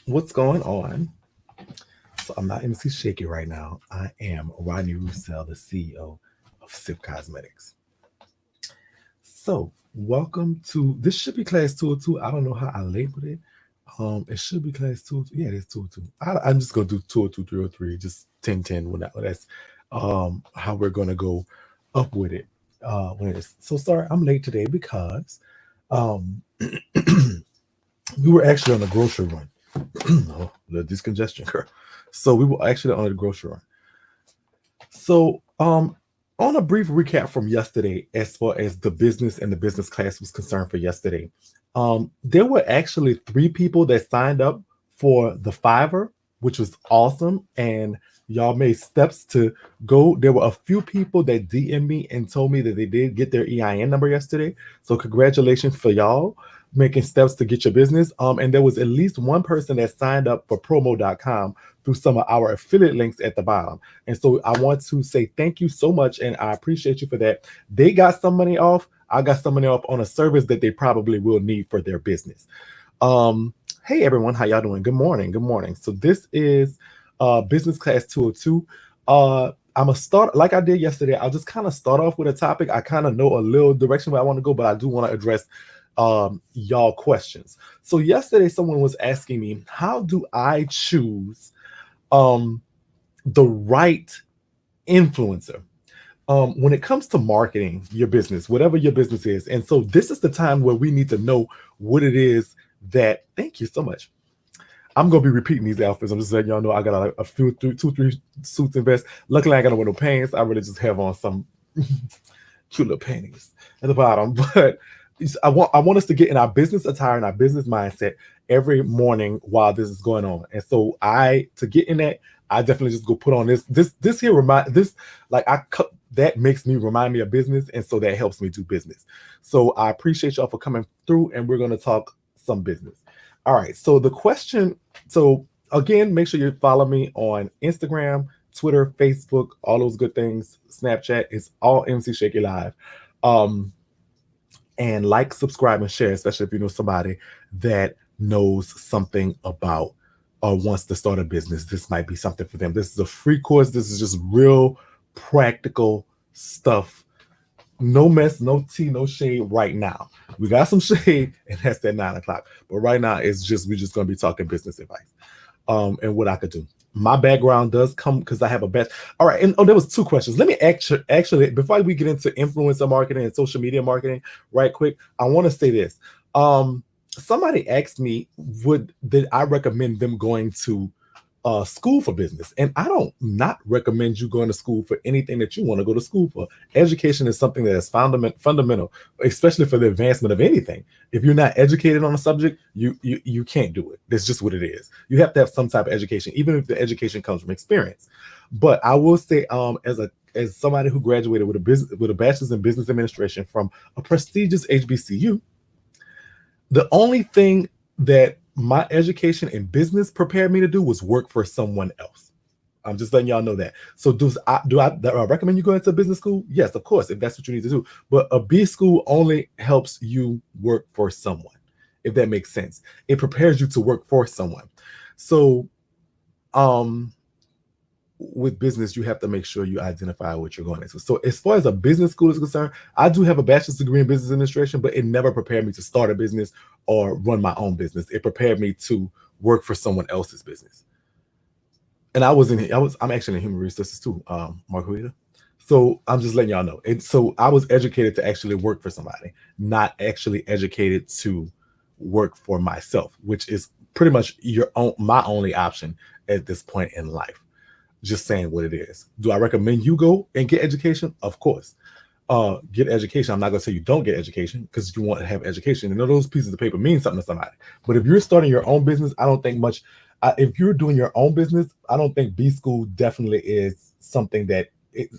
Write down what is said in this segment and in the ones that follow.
What's going on? So I'm not MC Shakie right now. I am Rodney Roussell, the CEO of Sip Cosmetics. So welcome to this should be class 202. I don't know how I labeled it. It should be class 202. Yeah, it is 202. I'm just gonna do 202, 303, just 1010 whatever. That's how we're gonna go up with it. When it is. So sorry, I'm late today because um we were actually on a grocery run. Oh, the discongestion curve. So we were actually on a grocery run. So on a brief recap from yesterday, as far as the business and the business class was concerned for yesterday, there were actually three people that signed up for the Fiverr, which was awesome. And y'all made steps to go. There were a few people that DM me and told me that they did get their EIN number yesterday. So congratulations for y'all making steps to get your business. And there was at least one person that signed up for promo.com through some of our affiliate links at the bottom. And so I want to say thank you so much. And I appreciate you for that. They got some money off. I got some money off on a service that they probably will need for their business. Hey everyone, how y'all doing? Good morning. Good morning. So this is business class 202. I'm gonna start like I did yesterday. I'll just kind of start off with a topic. I kind of know a little direction where I want to go, but I do want to address y'all questions. So yesterday someone was asking me, how do I choose the right influencer when it comes to marketing your business, whatever your business is? And so this is the time where we need to know what it is that, thank you so much. I'm gonna be repeating these outfits. I'm just letting y'all know I got a few, two, three suits and vests. Luckily, I ain't got no pants. I really just have on some cute little panties at the bottom. But I want us to get in our business attire and our business mindset every morning while this is going on. And so to get in that, I definitely just go put on this here like I cut that makes me remind me of business, and so that helps me do business. So I appreciate y'all for coming through, and we're gonna talk some business. All right. So the question. So again, make sure you follow me on Instagram, Twitter, Facebook, all those good things. Snapchat is all MC Shakie Live. And like, subscribe, and share, especially if you know somebody that knows something about or wants to start a business. This might be something for them. This is a free course. This is just real practical stuff. No mess, no tea, no shade right now. We got some shade, and that's at 9 o'clock. But right now, we're just going to be talking business advice and what I could do. My background does come because I have a best. All right, and there was two questions. Let me actually before we get into influencer marketing and social media marketing, right quick, I want to say this. Somebody asked me, did I recommend them going to school for business? And I don't not recommend you going to school for anything that you want to go to school for. Education is something that is fundamental, especially for the advancement of anything. If you're not educated on a subject, you can't do it. That's just what it is. You have to have some type of education, even if the education comes from experience. But I will say, as somebody who graduated with a bachelor's in business administration from a prestigious HBCU, the only thing that my education in business prepared me to do was work for someone else. I'm just letting y'all know that. So do I recommend you going to a business school? Yes, of course, if that's what you need to do. But a B school only helps you work for someone, if that makes sense. It prepares you to work for someone. So with business, you have to make sure you identify what you're going into. So as far as a business school is concerned, I do have a bachelor's degree in business administration, but it never prepared me to start a business or run my own business. It prepared me to work for someone else's business. And I'm actually in human resources too, Margarita. So I'm just letting y'all know. So I was educated to actually work for somebody, not actually educated to work for myself, which is pretty much my only option at this point in life. Just saying what it is. Do I recommend you go and get education? Of course. Get education. I'm not going to say you don't get education because you want to have education. And those pieces of paper mean something to somebody. But if you're starting your own business, I don't think much. If you're doing your own business, I don't think B school definitely is something that I'm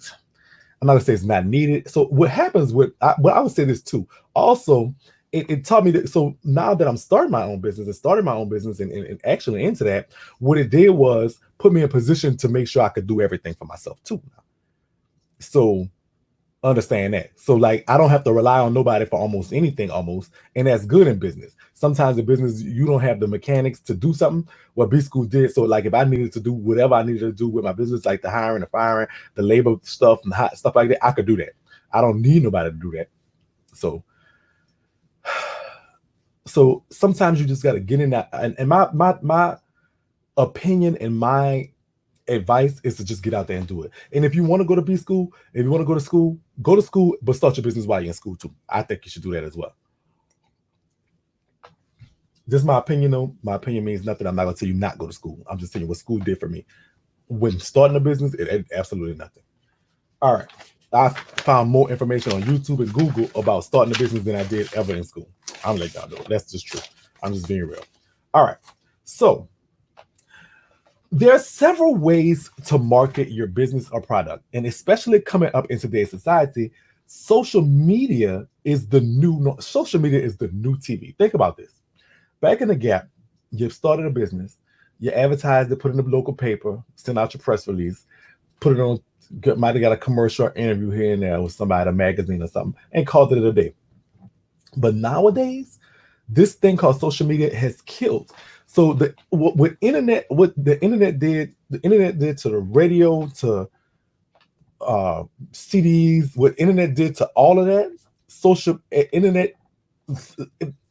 not going to say it's not needed. So what happens I would say this too. Also, it taught me that. So now that I'm starting my own business and actually into that, what it did was put me in a position to make sure I could do everything for myself too. So Understand that. So like I don't have to rely on nobody for almost anything almost, and that's good in business. Sometimes in business you don't have the mechanics to do something what B school did. So like if I needed to do whatever I needed to do with my business, like the hiring, the firing, the labor stuff and stuff like that, I could do that. I don't need nobody to do that. So sometimes you just got to get in that, and my opinion and my advice is to just get out there and do it. And if you want to go to B school, if you want to go to school, but start your business while you're in school too. I think you should do that as well. This is my opinion though. My opinion means nothing. I'm not gonna tell you not go to school. I'm just telling you what school did for me. When starting a business, it did absolutely nothing. All right. I found more information on YouTube and Google about starting a business than I did ever in school. I'm like, y'all know that's just true. I'm just being real. All right. So there are several ways to market your business or product, and especially coming up in today's society, social media is the new TV. Think about this. Back in the gap, you've started a business, you advertised it, put it in the local paper, send out your press release, put it on, might have got a commercial or interview here and there with somebody at a magazine or something, and called it a day. But nowadays, this thing called social media has killed. So what the internet did to the radio, to CDs, what internet did to all of that,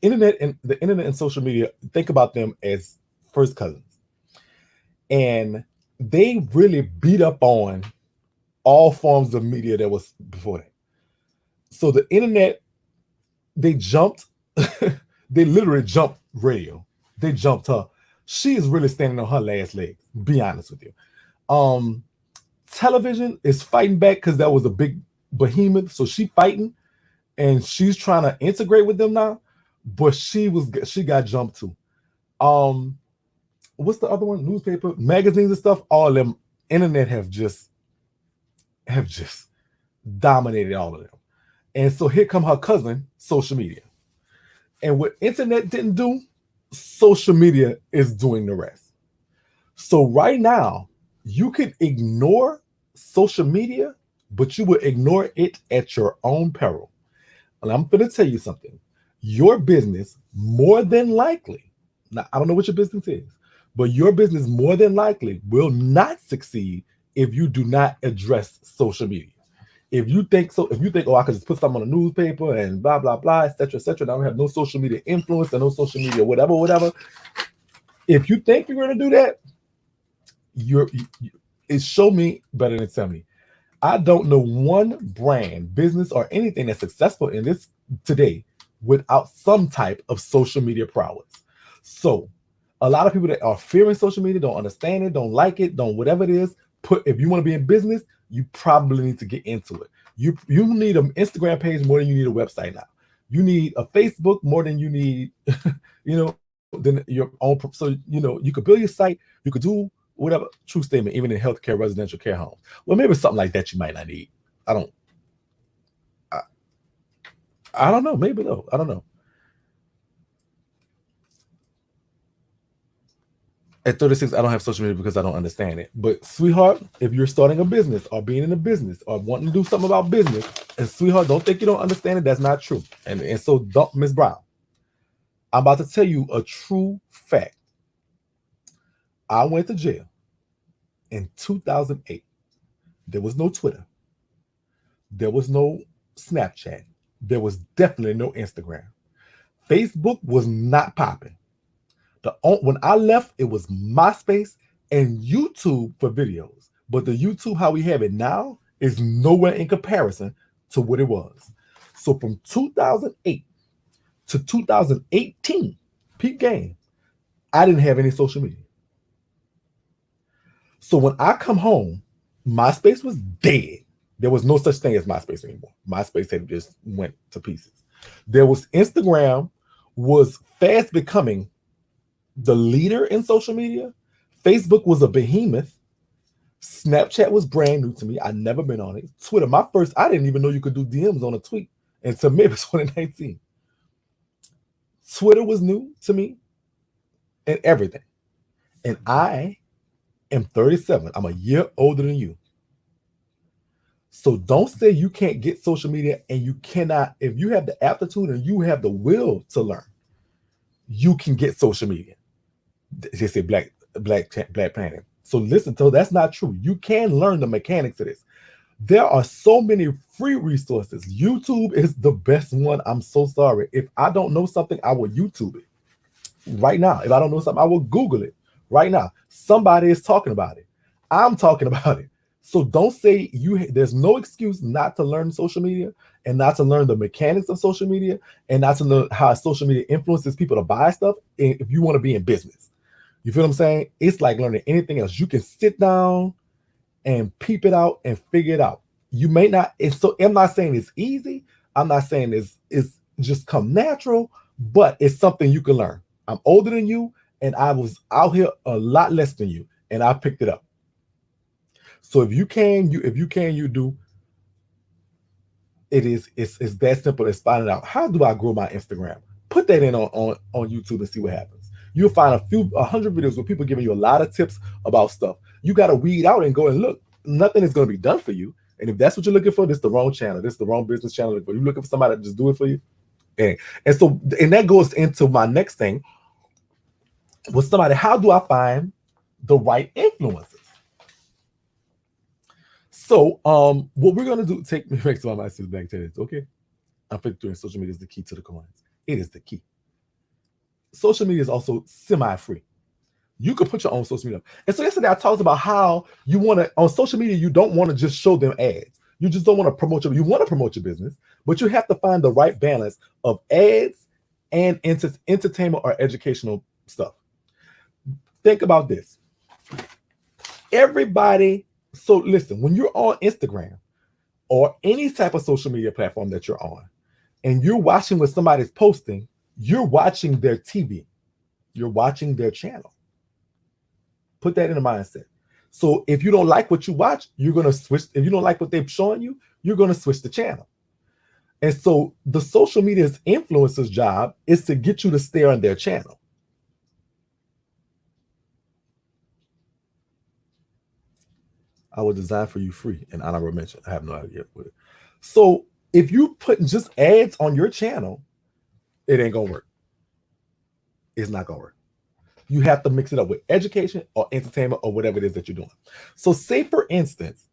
internet and social media, think about them as first cousins. And they really beat up on all forms of media that was before that. So the internet, they jumped, they literally jumped radio. They jumped her. She is really standing on her last legs, be honest with you. Television is fighting back because that was a big behemoth. So she fighting and she's trying to integrate with them now, but she got jumped too. What's the other one? Newspaper, magazines and stuff, all of them, internet have just dominated all of them. And so here come her cousin, social media. And what internet didn't do, social media is doing the rest. So right now, you can ignore social media, but you will ignore it at your own peril. And I'm going to tell you something. Your business, more than likely, now I don't know what your business is, but your business more than likely will not succeed if you do not address social media. If you think, oh, I could just put something on a newspaper and blah, blah, blah, et cetera, and I don't have no social media influence and no social media, whatever. If you think you're going to do that, it's show me better than tell me. I don't know one brand, business, or anything that's successful in this today without some type of social media prowess. So a lot of people that are fearing social media, don't understand it, don't like it, don't whatever it is, if you want to be in business, you probably need to get into it. You need an Instagram page more than you need a website now. You need a Facebook more than you need, than your own. So, you could build your site, you could do whatever. True statement, even in healthcare, residential care homes. Well, maybe something like that you might not need. I don't know. Maybe though. I don't know. At 36, I don't have social media because I don't understand it. But sweetheart, if you're starting a business or being in a business or wanting to do something about business, and sweetheart, don't think you don't understand it. That's not true. And so don't, Miss Brown. I'm about to tell you a true fact. I went to jail in 2008. There was no Twitter. There was no Snapchat. There was definitely no Instagram. Facebook was not popping. When I left, it was MySpace and YouTube for videos. But the YouTube, how we have it now, is nowhere in comparison to what it was. So from 2008 to 2018, peak game, I didn't have any social media. So when I come home, MySpace was dead. There was no such thing as MySpace anymore. MySpace had just went to pieces. There was Instagram was fast becoming the leader in social media. Facebook was a behemoth. Snapchat was brand new to me. I'd never been on it. Twitter, I didn't even know you could do DMs on a tweet until maybe 2019. Twitter was new to me and everything. And I am 37. I'm a year older than you. So don't say you can't get social media and you cannot. If you have the aptitude and you have the will to learn, you can get social media. They say Black Planet. So listen, so that's not true. You can learn the mechanics of this. There are so many free resources. YouTube is the best one. I'm so sorry. If I don't know something, I will YouTube it right now. If I don't know something, I will Google it right now. Somebody is talking about it. I'm talking about it. So don't say there's no excuse not to learn social media and not to learn the mechanics of social media and not to learn how social media influences people to buy stuff if you want to be in business. You feel what I'm saying? It's like learning anything else. You can sit down and peep it out and figure it out. You may not, I'm not saying it's easy. I'm not saying it's just come natural, but it's something you can learn. I'm older than you, and I was out here a lot less than you, and I picked it up. So if you can, you do. It's that simple as finding out, how do I grow my Instagram? Put that in on YouTube and see what happens. You'll find 100 videos where people giving you a lot of tips about stuff. You got to weed out and go and look. Nothing is going to be done for you. And if that's what you're looking for, this is the wrong channel. This is the wrong business channel. If you're looking for somebody to just do it for you. And that goes into my next thing. With somebody, how do I find the right influencers? So what we're going to do, take me back to my master's back to this, okay? I'm doing social media is the key to the coins. It is the key. Social media is also semi-free. You can put your own social media up. And so yesterday I talked about how you want to, on social media, you don't want to just show them ads. You just don't want to promote you want to promote your business, but you have to find the right balance of ads and entertainment or educational stuff. Think about this. So listen, when you're on Instagram or any type of social media platform that you're on, and you're watching what somebody's posting, you're watching their TV. You're watching their channel. Put that in the mindset. So if you don't like what you watch, you're going to switch. If you don't like what they're showing you, you're going to switch the channel. And so the social media's influencer's job is to get you to stay on their channel. I will design for you free, and honorable mention. I have no idea what it. So if you put just ads on your channel, it ain't gonna work. It's not gonna work. You have to mix it up with education or entertainment or whatever it is that you're doing. So say for instance,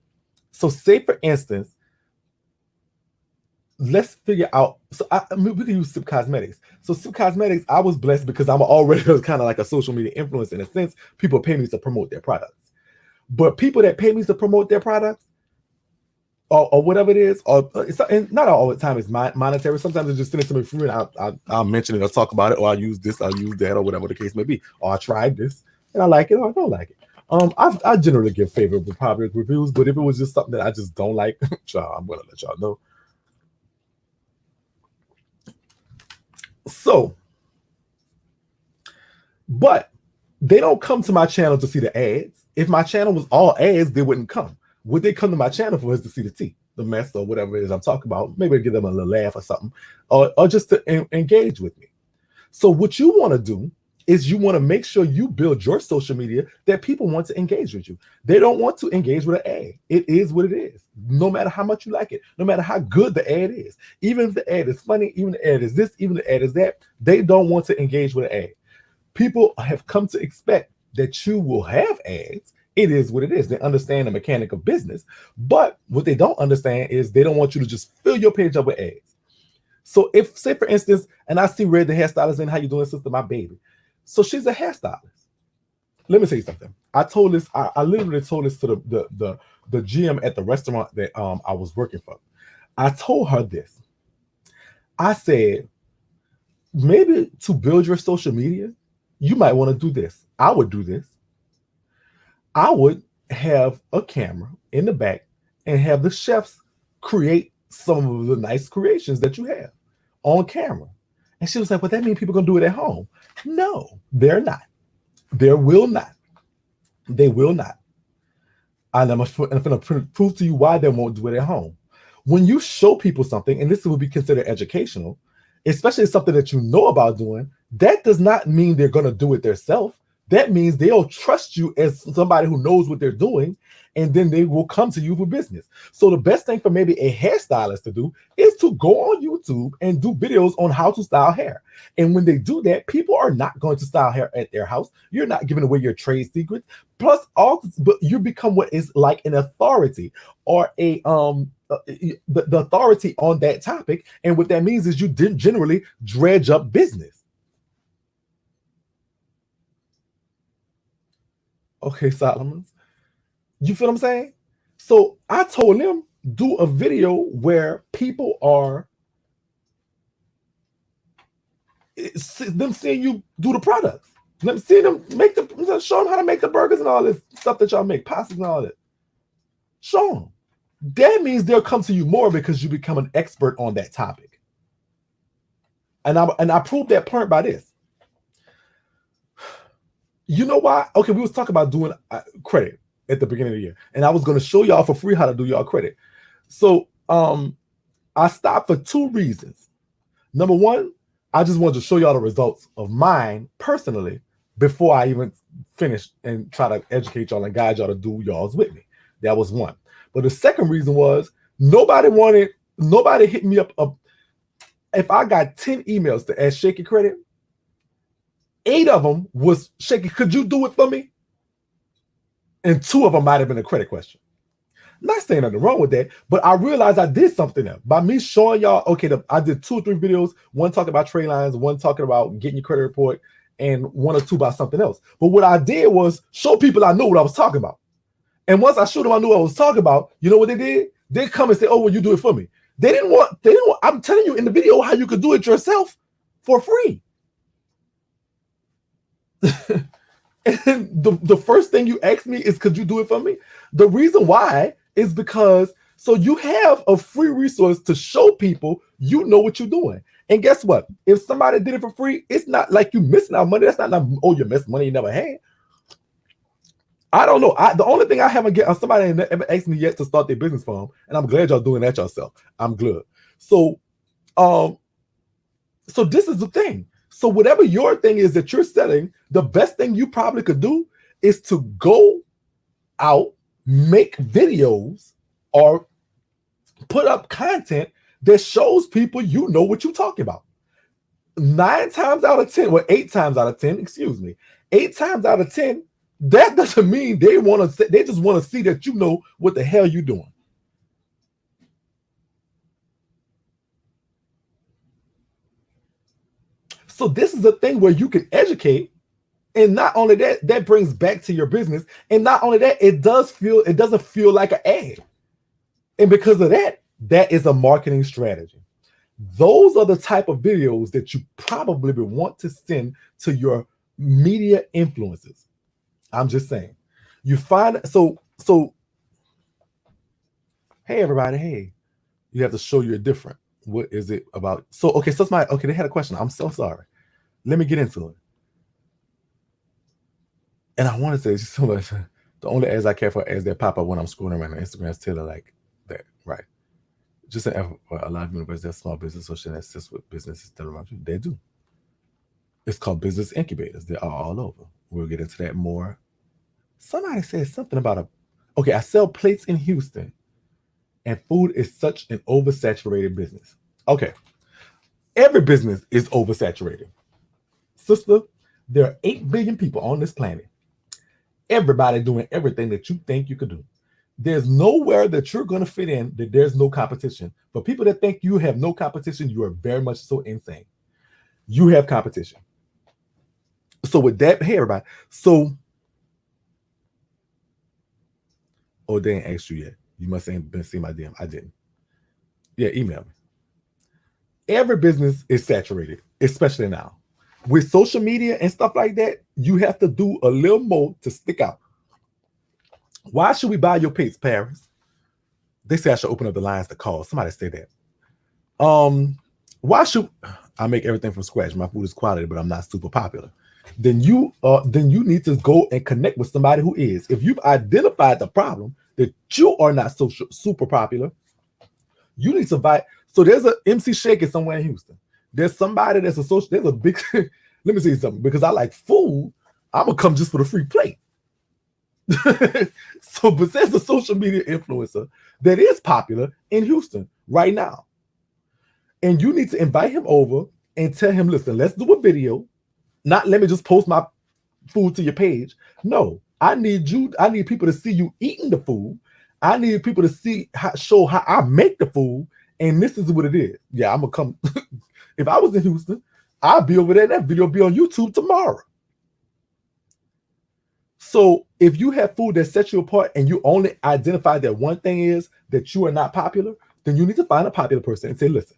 let's figure out. So we can use Sip Cosmetics. So Sip Cosmetics, I was blessed because I'm already kind of like a social media influencer in a sense. People pay me to promote their products. But people that pay me to promote their products or whatever it is, and not all the time it's monetary. Sometimes it's just send it to me free and I'll mention it, I'll talk about it, or I'll use this, I'll use that, or whatever the case may be. Or I tried this and I like it or I don't like it. I generally give favorable public reviews, but if it was just something that I just don't like, I'm gonna let y'all know. So, but they don't come to my channel to see the ads. If my channel was all ads, they wouldn't come. What they come to my channel for is to see the tea, the mess, or whatever it is I'm talking about. Maybe give them a little laugh or something, or just to engage with me. So what you want to do is you want to make sure you build your social media that people want to engage with you. They don't want to engage with an ad. It is what it is. No matter how much you like it, no matter how good the ad is, even if the ad is funny, even the ad is this, even the ad is that, they don't want to engage with an ad. People have come to expect that you will have ads. It is what it is. They understand the mechanic of business, but what they don't understand is they don't want you to just fill your page up with ads. So if, say for instance, and I see Red the hairstylist in, how you doing, sister, my baby. So she's a hairstylist. Let me tell you something. I literally told this to the GM at the restaurant that I was working for. I told her this. I said, maybe to build your social media, you might want to do this. I would do this. I would have a camera in the back and have the chefs create some of the nice creations that you have on camera. And she was like, well, that means people are going to do it at home. No, they're not. They will not. They will not. And I'm going to prove to you why they won't do it at home. When you show people something, and this would be considered educational, especially something that you know about doing, that does not mean they're going to do it themselves. That means they'll trust you as somebody who knows what they're doing, and then they will come to you for business. So the best thing for maybe a hairstylist to do is to go on YouTube and do videos on how to style hair. And when they do that, people are not going to style hair at their house. You're not giving away your trade secrets. Plus, but you become what is like an authority or a the authority on that topic. And what that means is you didn't generally dredge up business. Okay, Solomons. You feel what I'm saying? So I told them do a video where people are them seeing you do the products. Let me see them make show them how to make the burgers and all this stuff that y'all make, pastas and all that. Show them. That means they'll come to you more because you become an expert on that topic. And I proved that point by this. You know why? Okay, we was talking about doing credit at the beginning of the year, and I was going to show y'all for free how to do y'all credit. So I stopped for two reasons. Number one, I just wanted to show y'all the results of mine personally before I even finish and try to educate y'all and guide y'all to do y'all's with me. That was one. But the second reason was nobody hit me up. If I got 10 emails to ask Shakie credit, 8 of them was, Shakie, could you do it for me? And 2 of them might have been a credit question. Not saying nothing wrong with that, but I realized I did something else. By me showing y'all, okay, I did 2 or 3 videos, one talking about trade lines, one talking about getting your credit report, and 1 or 2 about something else. But what I did was show people I knew what I was talking about. And once I showed them I knew what I was talking about, you know what they did? They come and say, oh, well, you do it for me. They didn't want, I'm telling you in the video how you could do it yourself for free. And the first thing you asked me is, could you do it for me? The reason why is because so you have a free resource to show people you know what you're doing. And guess what? If somebody did it for free, it's not like you missing out money. That's not oh, you missed money you never had. I don't know. The only thing I haven't get somebody ever asked me yet to start their business for them, and I'm glad y'all doing that yourself. I'm glad. So this is the thing. So whatever your thing is that you're selling, the best thing you probably could do is to go out, make videos, or put up content that shows people you know what you're talking about. 9 times out of 10, well, 8 times out of 10, excuse me, 8 times out of 10, that doesn't mean they just want to see that you know what the hell you're doing. So this is the thing where you can educate, and not only that, that brings back to your business, and not only that, it doesn't feel like an ad. And because of that, that is a marketing strategy. Those are the type of videos that you probably would want to send to your media influencers. I'm just saying. You find so hey everybody, hey, you have to show you're different. What is it about? So okay, so they had a question. I'm so sorry. Let me get into it. And I want to say so much. The only ads I care for is that pop up when I'm scrolling around on Instagram is Taylor like that, right? Just a lot of universities have small business association that assists with businesses that around you. They do. It's called business incubators. They are all over. We'll get into that more. Somebody said something about I sell plates in Houston, and food is such an oversaturated business. Okay. Every business is oversaturated. Sister, there are 8 billion people on this planet. Everybody doing everything that you think you could do. There's nowhere that you're going to fit in that there's no competition. For people that think you have no competition, you are very much so insane. You have competition. So with that, hey everybody. So, oh, they ain't asked you yet. You must have been seeing my DM. I didn't. Yeah, email me. Every business is saturated, especially now. With social media and stuff like that, you have to do a little more to stick out. Why should we buy your plates, Paris? They say I should open up the lines to call. Somebody say that. Why should I make everything from scratch? My food is quality, but I'm not super popular. Then you need to go and connect with somebody who is. If you've identified the problem that you are not so super popular, you need to buy. So there's a MC Shakie somewhere in Houston. There's somebody that's there's a big. Let me say something, because I like food. I'm gonna come just for the free plate. So, but there's a social media influencer that is popular in Houston right now. And you need to invite him over and tell him, listen, let's do a video. Not let me just post my food to your page. No, I need people to see you eating the food. I need people to show how I make the food. And this is what it is. Yeah, I'm gonna come. If I was in Houston, I'd be over there. That video will be on YouTube tomorrow. So if you have food that sets you apart and you only identify that one thing is that you are not popular, then you need to find a popular person and say, listen,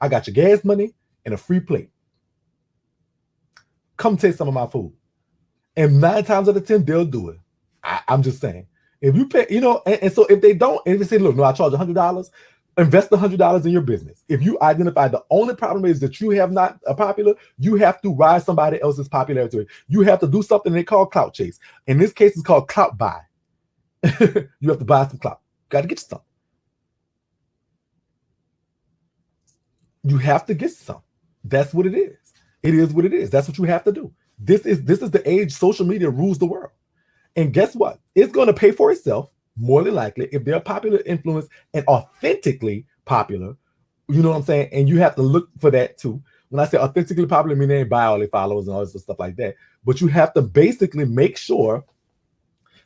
I got your gas money and a free plate. Come taste some of my food. And 9 times out of 10, they'll do it. I'm just saying. If you pay, and so if they don't, and if they say, look, no, I charge $100, invest $100 in your business. If you identify the only problem is that you have not a popular, you have to ride somebody else's popularity. You have to do something they call clout chase. In this case, it's called clout buy. You have to buy some clout. Got to get you some. You have to get some. That's what it is. It is what it is. That's what you have to do. This is the age social media rules the world. And guess what? It's going to pay for itself more than likely if they're popular influence and authentically popular. You know what I'm saying? And you have to look for that too. When I say authentically popular, I mean they ain't buy all their followers and all this stuff like that. But you have to basically make sure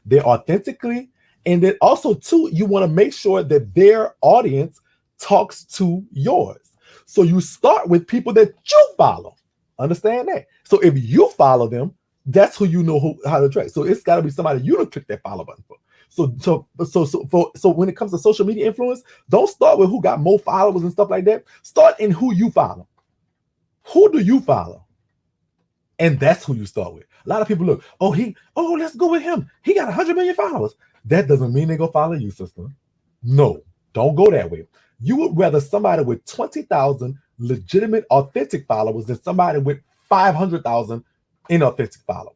they're authentically, and then also too, you want to make sure that their audience talks to yours. So you start with people that you follow. Understand that? So if you follow them, that's who you know how to track. So it's got to be somebody you don't click that follow button for. So when it comes to social media influence, don't start with who got more followers and stuff like that. Start in who you follow. Who do you follow? And that's who you start with. A lot of people look, let's go with him. He got 100 million followers. That doesn't mean they're going to follow you, sister. No, don't go that way. You would rather somebody with 20,000 legitimate, authentic followers than somebody with 500,000 inauthentic followers.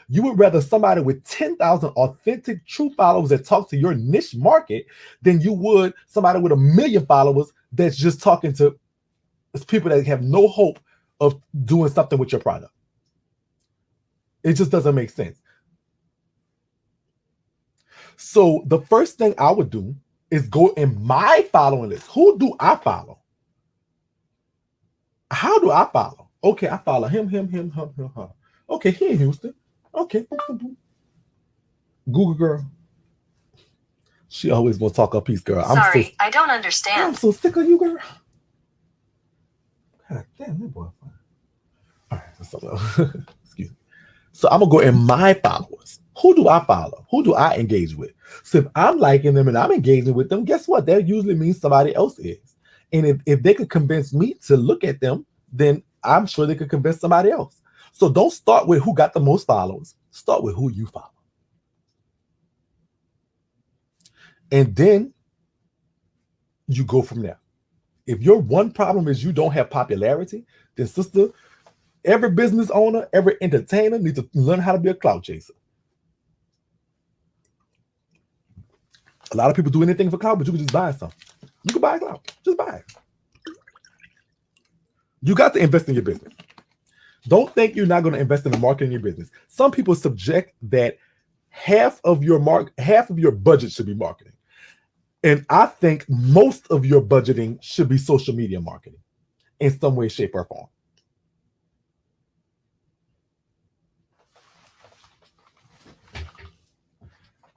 You would rather somebody with 10,000 authentic, true followers that talk to your niche market than you would somebody with 1 million followers that's just talking to people that have no hope of doing something with your product. It just doesn't make sense. So the first thing I would do is go in my following list. Who do I follow? How do I follow? Okay, I follow him. Okay, he in Houston. Okay. Google girl. She always gonna talk a piece, girl. Sorry, I don't understand. I'm so sick of you, girl. God damn, that boy. All right, so, excuse me. So I'm gonna go in my followers. Who do I follow? Who do I engage with? So if I'm liking them and I'm engaging with them, guess what? That usually means somebody else is. And if they could convince me to look at them, then I'm sure they could convince somebody else. So don't start with who got the most followers. Start with who you follow. And then you go from there. If your one problem is you don't have popularity, then sister, every business owner, every entertainer needs to learn how to be a clout chaser. A lot of people do anything for clout, but you can just buy something. You can buy a clout. Just buy it. You got to invest in your business. Don't think you're not going to invest in the marketing in your business. Some people subject that half of your budget should be marketing. And I think most of your budgeting should be social media marketing in some way, shape, or form.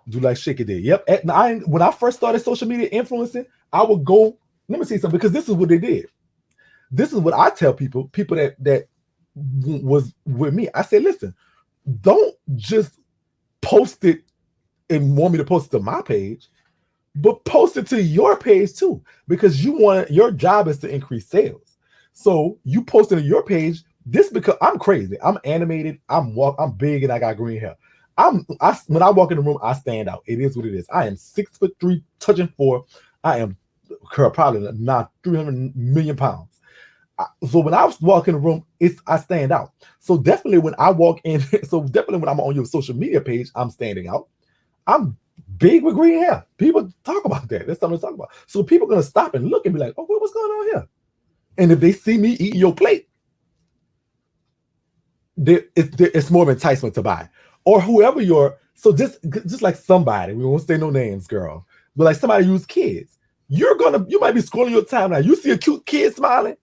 Do like Shakie did. Yep. When I first started social media influencing, I would go, let me see something, because this is what they did. This is what I tell people that was with me. I say, listen, don't just post it and want me to post it to my page, but post it to your page too, because your job is to increase sales. So you post it to your page. Because I'm crazy. I'm animated. I'm big and I got green hair. When I walk in the room, I stand out. It is what it is. I am 6'3", touching 4. I am probably not 300 million pounds. So when I walk in the room, I stand out. So definitely when I walk in, when I'm on your social media page, I'm standing out. I'm big with green hair. People talk about that. That's something to talk about. So people are gonna stop and look and be like, "Oh, what's going on here?" And if they see me eating your plate, it's more of an enticement to buy. Or whoever your So just like somebody, we won't say no names, girl, but like somebody use kids. You might be scrolling your timeline. You see a cute kid smiling.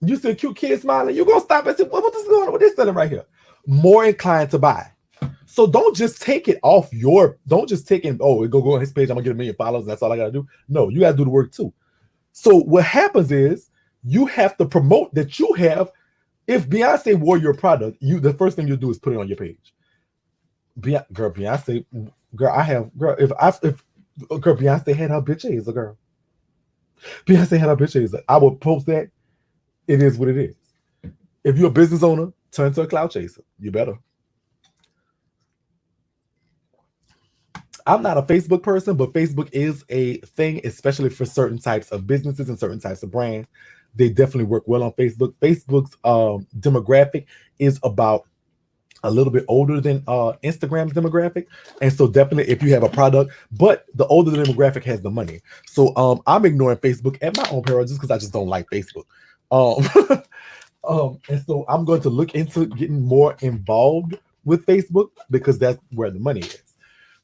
You see a cute kid smiling. You're gonna stop and say, what is going on? What is selling right here? More inclined to buy. So don't just take it off don't just take it, oh, go on his page, I'm gonna get 1 million followers, and that's all I gotta do. No, you gotta do the work too. So what happens is you have to promote that you have. If Beyonce wore your product, the first thing you do is put it on your page. Beyonce, girl, I have, girl, if girl, Beyonce had her bitch A's, girl. Beyonce had her bitch A's. I would post that. It is what it is. If you're a business owner, turn to a cloud chaser. You better. I'm not a Facebook person, but Facebook is a thing, especially for certain types of businesses and certain types of brands. They definitely work well on Facebook. Facebook's demographic is about a little bit older than Instagram's demographic. And so definitely if you have a product, but the older the demographic has the money. So I'm ignoring Facebook at my own peril just because I just don't like Facebook. And so I'm going to look into getting more involved with Facebook because that's where the money is.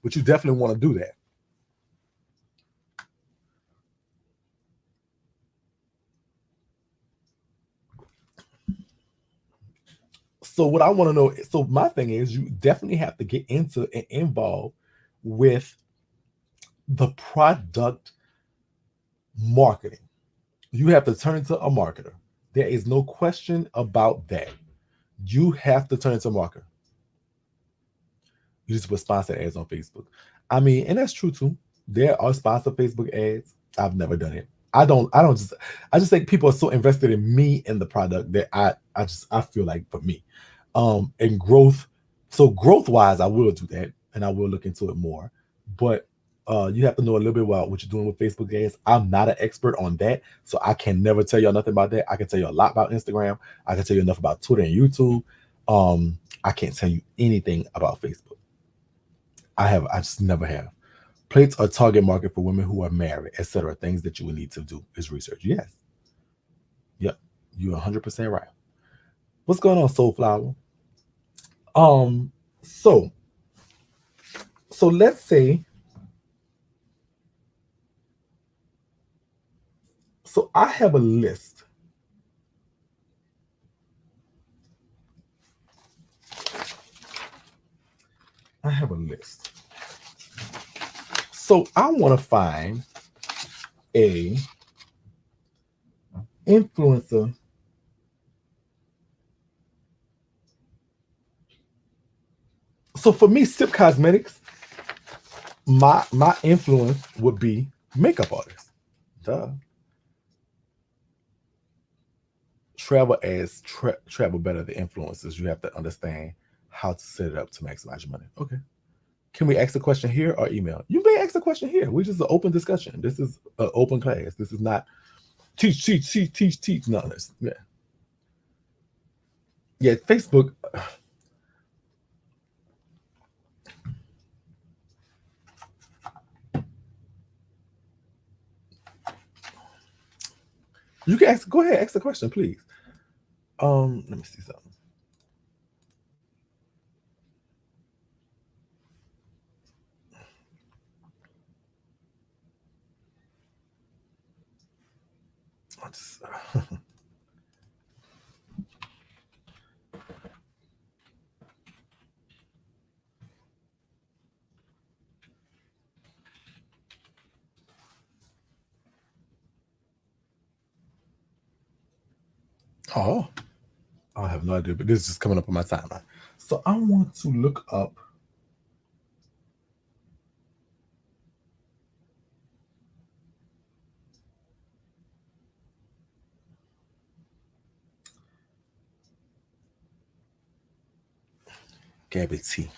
But you definitely want to do that. So what I want to know, so my thing is you definitely have to get into and involved with the product marketing. You have to turn into a marketer. There is no question about that. You have to turn into a marketer. You just put sponsored ads on Facebook. I mean, and that's true too. There are sponsored Facebook ads. I've never done it. I just think people are so invested in me and the product that I feel like for me. And growth. So growth wise, I will do that and I will look into it more. But you have to know a little bit about what you're doing with Facebook ads. I'm not an expert on that, so I can never tell y'all nothing about that. I can tell you a lot about Instagram. I can tell you enough about Twitter and YouTube. I can't tell you anything about Facebook. I just never have. Plates are target market for women who are married, etc. Things that you would need to do is research. Yes. Yep. You're 100% right. What's going on, Soulflower? Um, so so let's say, so I have a list. I have a list. So I want to find a influencer. So for me, Sip Cosmetics, my influence would be makeup artists. Duh. Travel better than influencers. You have to understand how to set it up to maximize your money. Okay. Can we ask a question here or email? You may ask a question here. We're just an open discussion. This is an open class. This is not teach. No, yeah. Yeah, Facebook. You can ask. Go ahead, ask the question, please. Let me see something. I just, oh, I have no idea, but this is just coming up on my timeline. So I want to look up. Gabby T.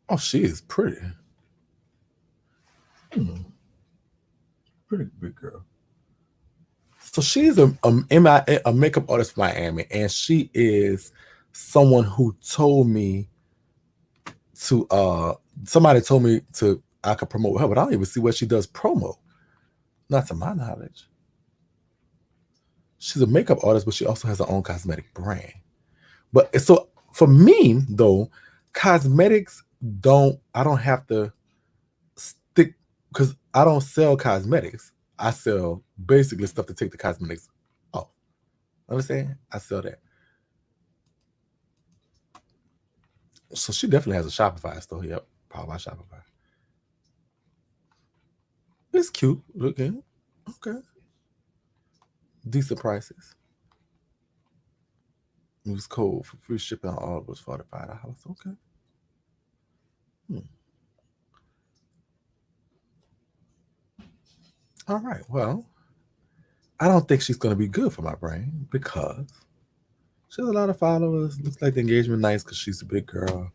Oh, she is pretty. Hmm. pretty big girl. So she's a makeup artist from Miami, and she is someone who told me to somebody told me to I could promote her, but I don't even see where she does promo. Not to my knowledge. She's a makeup artist, but she also has her own cosmetic brand. But so for me though, cosmetics I don't have to stick because I don't sell cosmetics. I sell basically stuff to take the cosmetics off. Understand? I sell that. So she definitely has a Shopify store. Yep, powered by Shopify. It's cute looking. Okay. Decent prices. It was cold for free shipping on all was $45. Okay. All right. Well, I don't think she's going to be good for my brain because she has a lot of followers. Looks like the engagement nice because she's a big girl.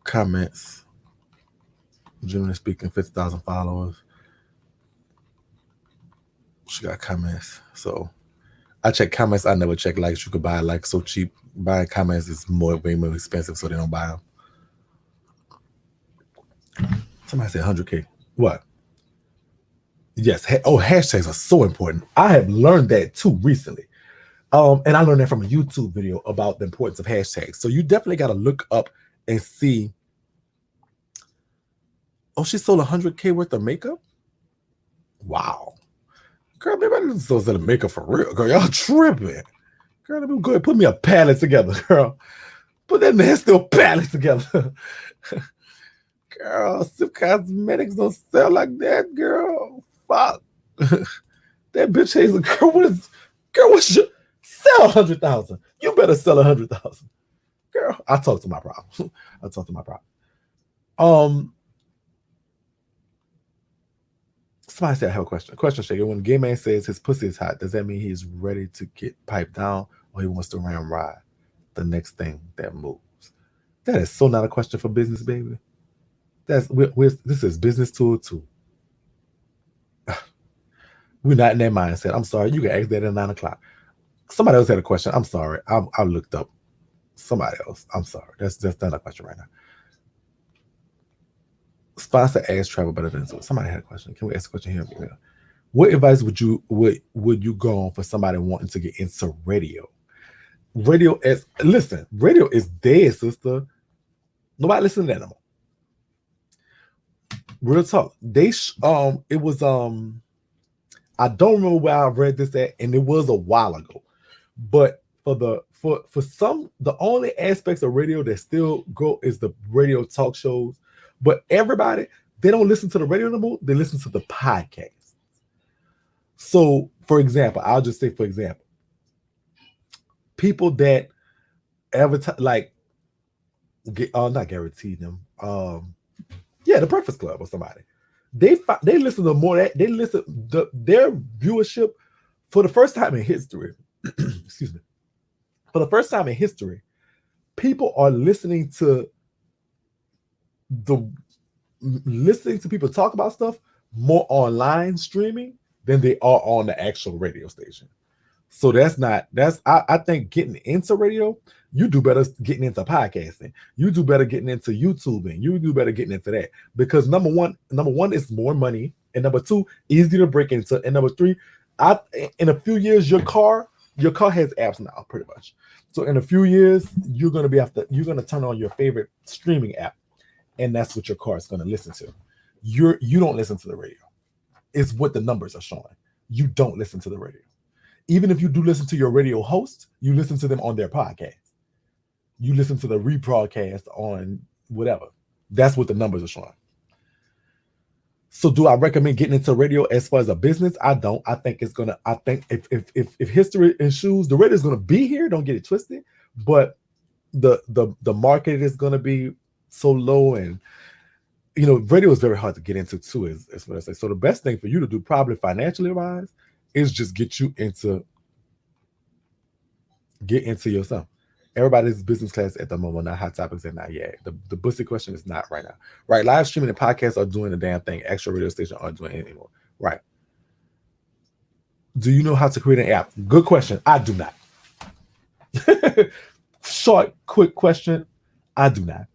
Comments. Generally speaking, 50,000 followers. She got comments. So I check comments. I never check likes. You could buy likes so cheap. Buying comments is way more expensive, so they don't buy them. Somebody said 100K. What? Yes. Hashtags are so important. I have learned that too recently. And I learned that from a YouTube video about the importance of hashtags. So you definitely got to look up and see. Oh, she sold 100K worth of makeup? Wow. Girl, maybe I need to sell some makeup for real. Girl, y'all tripping. Girl, let me go ahead, put me a palette together, girl. Put that nasty palette together. Girl, Sip Cosmetics don't sell like that, girl. Fuck. That bitch Hazel, girl, what's your sell 100,000? You better sell 100,000. Girl, I talk to my problem. I talk to my problem. Somebody said I have a question. Question, Shakie. When a gay man says his pussy is hot, does that mean he's ready to get piped down or he wants to ram ride the next thing that moves? That is so not a question for business, baby. This is business tool too. We're not in that mindset. I'm sorry. You can ask that at 9 o'clock. Somebody else had a question. I'm sorry. I looked up somebody else. I'm sorry. That's not a question right now. Sponsor ads travel better than so. Somebody had a question. Can we ask a question here? What advice would you go on for somebody wanting to get into radio? Radio is dead, sister. Nobody listen to that anymore. Real talk. It was I don't remember where I read this at, and it was a while ago. But for some, the only aspects of radio that still go is the radio talk shows. But everybody, they don't listen to the radio anymore. They listen to the podcast. So, for example, I'll just say, for example, people that advertise, like, not guarantee them. The Breakfast Club or somebody. They listen to more. They listen their viewership for the first time in history. Excuse me. For the first time in history, people are listening to people talk about stuff more online streaming than they are on the actual radio station. So I think getting into radio, you do better getting into podcasting. You do better getting into YouTubing. You do better getting into that because number one is more money, and number two, easier to break into, and number three, in a few years your car has apps now pretty much. So in a few years you're gonna turn on your favorite streaming app, and that's what your car is gonna listen to. You don't listen to the radio. It's what the numbers are showing. You don't listen to the radio. Even if you do listen to your radio host, you listen to them on their podcast. You listen to the rebroadcast on whatever. That's what the numbers are showing. So do I recommend getting into radio as far as a business? I don't. I think if history ensues, the radio is gonna be here. Don't get it twisted. But the market is gonna be so low, and radio is very hard to get into too, is what I say. So the best thing for you to do, probably financially wise, is just get into yourself. Everybody's business class at the moment, not hot topics and not yet. The bussy question is not right now. Right, live streaming and podcasts are doing the damn thing. Actual radio stations aren't doing it anymore. Right. Do you know how to create an app? Good question. I do not. Short, quick question. I do not.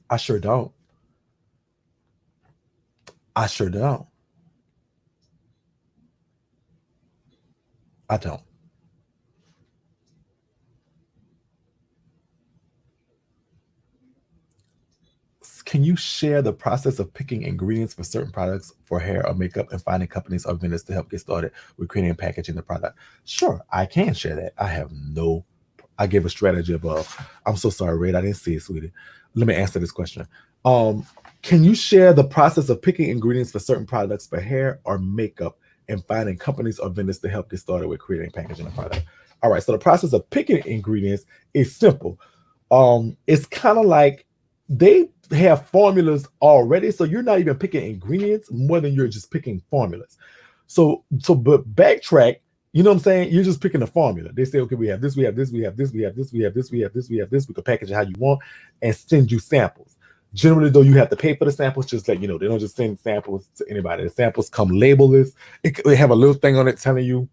I sure don't. I sure don't. I don't. Can you share the process of picking ingredients for certain products for hair or makeup and finding companies or vendors to help get started with creating and packaging the product? Sure, I can share that. I have no. I gave a strategy above. I'm so sorry, Red. I didn't see it, sweetie. Let me answer this question. Um, can you share the process of picking ingredients for certain products for hair or makeup and finding companies or vendors to help get started with creating and packaging the product? All right. So the process of picking ingredients is simple. It's kind of like they have formulas already, so you're not even picking ingredients more than you're just picking formulas. But backtrack, you know what I'm saying? You're just picking a formula. They say, okay, we have this, we have this, we have this, we have this, we have this, we have this, we have this. We can package it how you want and send you samples. Generally, though, you have to pay for the samples. Just like, they don't just send samples to anybody. The samples come labelless. They have a little thing on it telling you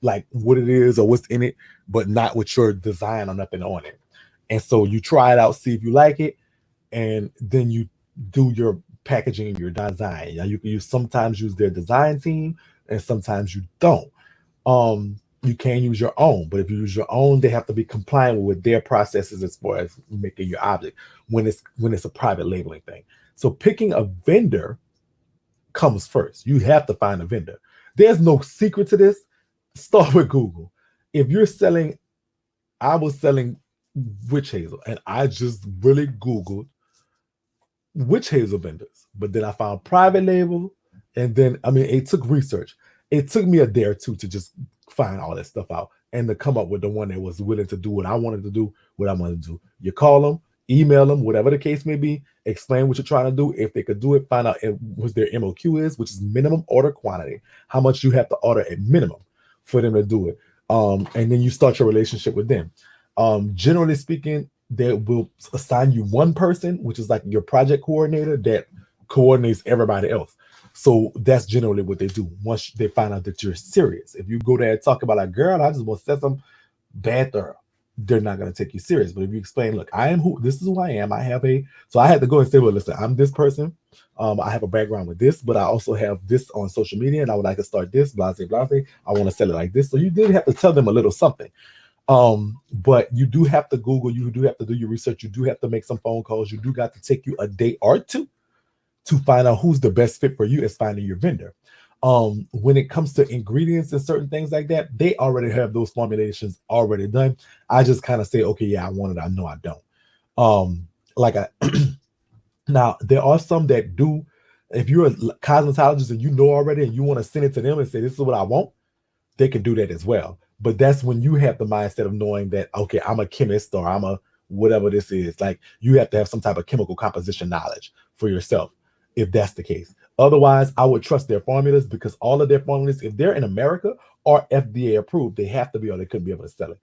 like what it is or what's in it, but not with your design or nothing on it. And so you try it out, see if you like it, and then you do your packaging and your design. Now you can sometimes use their design team and sometimes you don't. You can use your own, but if you use your own, they have to be compliant with their processes as far as making your object when it's a private labeling thing. So picking a vendor comes first. You have to find a vendor. There's no secret to this. Start with Google. If you're selling, I was selling witch hazel, and I just really Googled witch hazel vendors. But then I found private label, and then it took research. It took me a day or two to just find all that stuff out and to come up with the one that was willing to do what I wanted to do, what I wanted to do. You call them, email them, whatever the case may be, explain what you're trying to do. If they could do it, find out what their MOQ is, which is minimum order quantity, how much you have to order at minimum for them to do it. And then you start your relationship with them. Generally speaking, they will assign you one person, which is like your project coordinator that coordinates everybody else. So that's generally what they do once they find out that you're serious. If you go there and talk about like, girl, I just want to set some bad thorough, they're not going to take you serious. But if you explain, look, this is who I am. So I had to go and say, well, listen, I'm this person. I have a background with this, but I also have this on social media and I would like to start this, blase, blase. I want to sell it like this. So you did have to tell them a little something. But you do have to Google, you do have to do your research, you do have to make some phone calls, you do got to take you a day or two to find out who's the best fit for you as finding your vendor. When it comes to ingredients and certain things like that, they already have those formulations already done. I just kind of say, okay, yeah, I want it, I know I don't. Now there are some that do. If you're a cosmetologist and you know already and you want to send it to them and say, this is what I want, they can do that as well. But that's when you have the mindset of knowing that, okay, I'm a chemist or I'm a whatever this is. Like you have to have some type of chemical composition knowledge for yourself, if that's the case. Otherwise, I would trust their formulas because all of their formulas, if they're in America, are FDA approved. They have to be or they couldn't be able to sell it.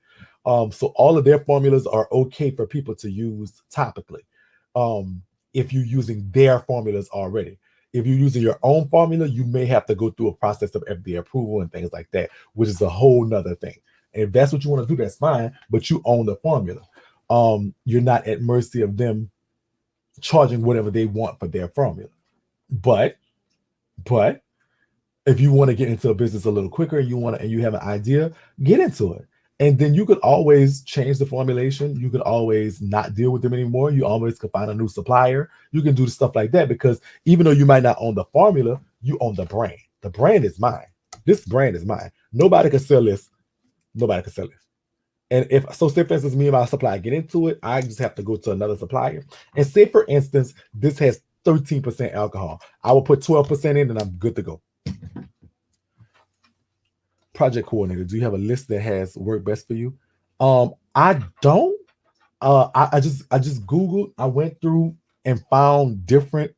So all of their formulas are okay for people to use topically. If you're using their formulas already. If you're using your own formula, you may have to go through a process of FDA approval and things like that, which is a whole nother thing. And if that's what you want to do, that's fine, but you own the formula. You're not at mercy of them charging whatever they want for their formula. But if you want to get into a business a little quicker and you have an idea, get into it. And then you could always change the formulation. You could always not deal with them anymore. You always could find a new supplier. You can do stuff like that because even though you might not own the formula, you own the brand. The brand is mine. This brand is mine. Nobody can sell this. Nobody can sell this. And say for instance, me and my supplier get into it, I just have to go to another supplier. And say for instance, this has 13% alcohol. I will put 12% in and I'm good to go. Project coordinator, do you have a list that has work best for you? I don't. I just Googled, I went through and found different.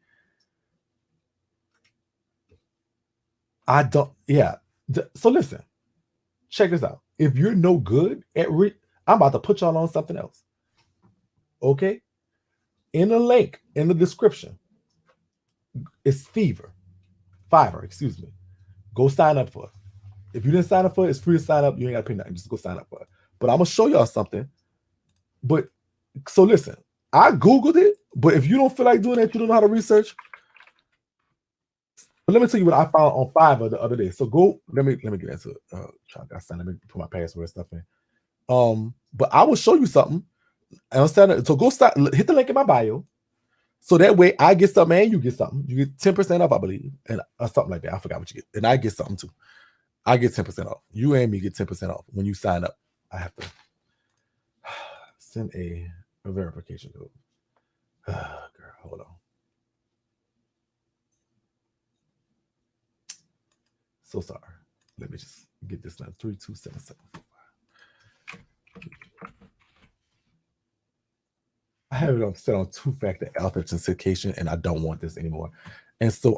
I don't, yeah. So listen, check this out. If you're no good at I'm about to put y'all on something else. Okay? In the link, in the description, it's Fiverr, excuse me. Go sign up for it. If you didn't sign up for it, it's free to sign up. You ain't got to pay nothing. Just go sign up for it. But I'm going to show y'all something. But so listen, I Googled it, but if you don't feel like doing that, you don't know how to research. But let me tell you what I found on Fiverr the other day. So go, let me get into it. Let me put my password and stuff in. But I will show you something. So go start, hit the link in my bio. So that way I get something and you get something. You get 10% off, I believe, and something like that. I forgot what you get. And I get something too. I get 10% off. You and me get 10% off when you sign up. I have to send a verification code. Girl, hold on. So sorry. Let me just get this now. 327745. I have it set on two-factor authentication, and I don't want this anymore. And so,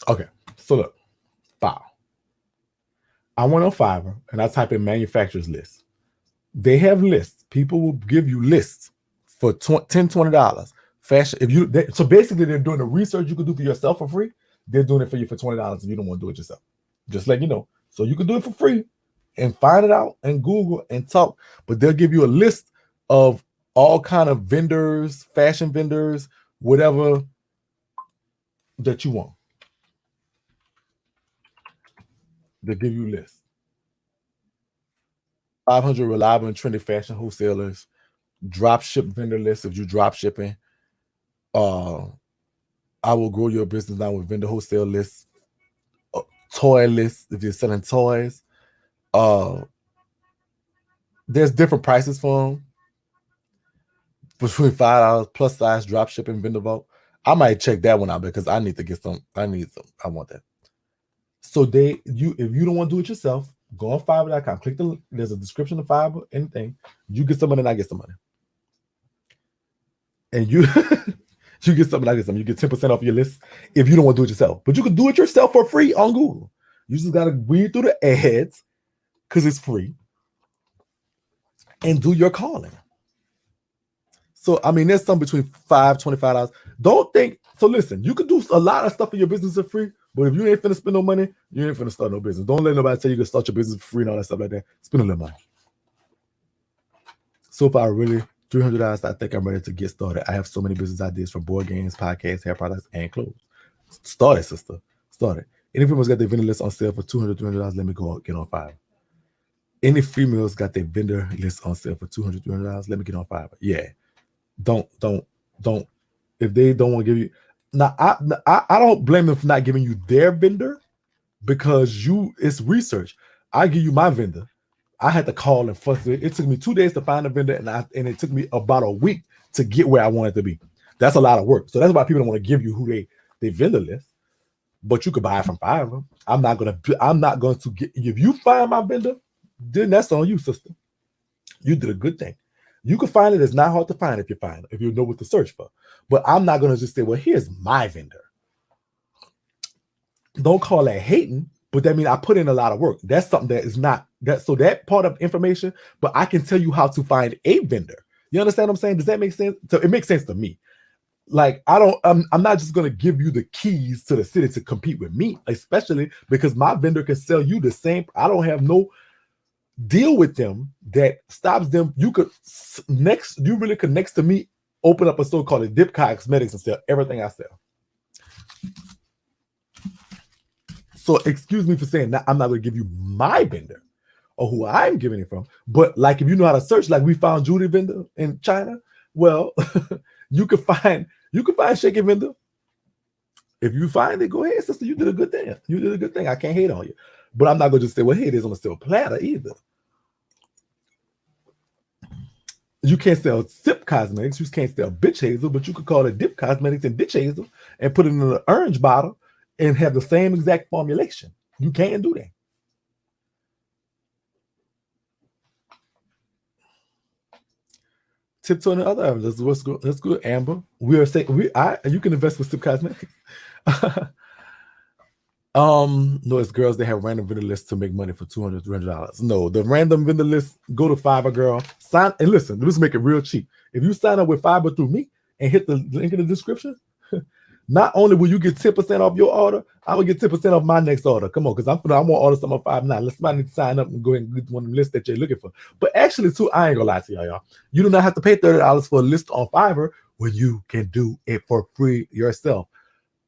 okay, so look, wow. I went on Fiverr and I type in manufacturers list. They have lists. People will give you lists for $10, $20. Fashion. So basically, they're doing the research you could do for yourself for free. They're doing it for you for $20 if you don't want to do it yourself. Just let you know. So you can do it for free and find it out and Google and talk. But they'll give you a list of all kind of vendors, fashion vendors, whatever that you want. They'll give you lists. 500 reliable and trendy fashion wholesalers, drop ship vendor list if you're drop shipping. I will grow your business now with vendor wholesale lists, toy lists if you're selling toys. There's different prices for them. Between $5 plus size drop shipping vendor vault. I might check that one out because I need to get some. I want that. So if you don't want to do it yourself, go on Fiverr.com. Click there's a description of Fiverr, anything. You get some money and I get some money. And you get something, I get something. You get 10% off your list if you don't want to do it yourself. But you can do it yourself for free on Google. You just got to read through the ads because it's free and do your calling. So, I mean, there's some between $5, $25. Don't think, so listen, you can do a lot of stuff in your business for free, but if you ain't finna spend no money, you ain't finna start no business. Don't let nobody tell you to start your business for free and all that stuff like that. Spend a little money. So far, really, $300, I think I'm ready to get started. I have so many business ideas for board games, podcasts, hair products, and clothes. Start it, sister. Start it. Any females got their vendor list on sale for $200, $300, let me go get on Fiverr. Any females got their vendor list on sale for $200, $300, let me get on Fiverr. Yeah. Don't. If they don't want to give you, now I don't blame them for not giving you their vendor because it's research. I give you my vendor. I had to call and fuss it. It took me 2 days to find a vendor, and it took me about a week to get where I wanted to be. That's a lot of work. So that's why people don't want to give you who they vendor list. But you could buy it from Fiverr. I'm not going to get, if you find my vendor, then that's on you, sister. You did a good thing. You can find it. It's not hard to find if you know what to search for. But I'm not going to just say, well, here's my vendor. Don't call that hating, but that means I put in a lot of work. That's something that is not that. So that part of information, but I can tell you how to find a vendor. You understand what I'm saying? Does that make sense? So it makes sense to me. Like I'm not just going to give you the keys to the city to compete with me, especially because my vendor can sell you the same. I don't have no deal with them that stops them. You really could next to me open up a store called Dip Cosmetics and sell everything I sell. So excuse me for saying that I'm not going to give you my vendor or who I'm giving it from. But like if you know how to search, like we found Judy vendor in China, well, you could find Shakie vendor. If you find it, go ahead, sister. You did a good thing. You did a good thing. I can't hate on you. But I'm not going to just say, well, hey, it is on a silver platter either. You can't sell Sip Cosmetics. You can't sell Bitch Hazel, but you could call it Dip Cosmetics and Bitch Hazel and put it in an orange bottle and have the same exact formulation. You can't do that. Tiptoe and other avenues. Let's go, Amber. We are saying you can invest with Sip Cosmetics. No, it's girls that have random vendor lists to make money for $200, $300. No, the random vendor list, go to Fiverr, girl. Sign and listen, let's make it real cheap. If you sign up with Fiverr through me and hit the link in the description, not only will you get 10% off your order, I'm gonna get 10% off my next order. Come on, because I want to order something on Fiverr now. Let's somebody sign up and go ahead and get one of the lists that you're looking for. But actually, too, I ain't gonna lie to y'all. You do not have to pay $30 for a list on Fiverr when you can do it for free yourself.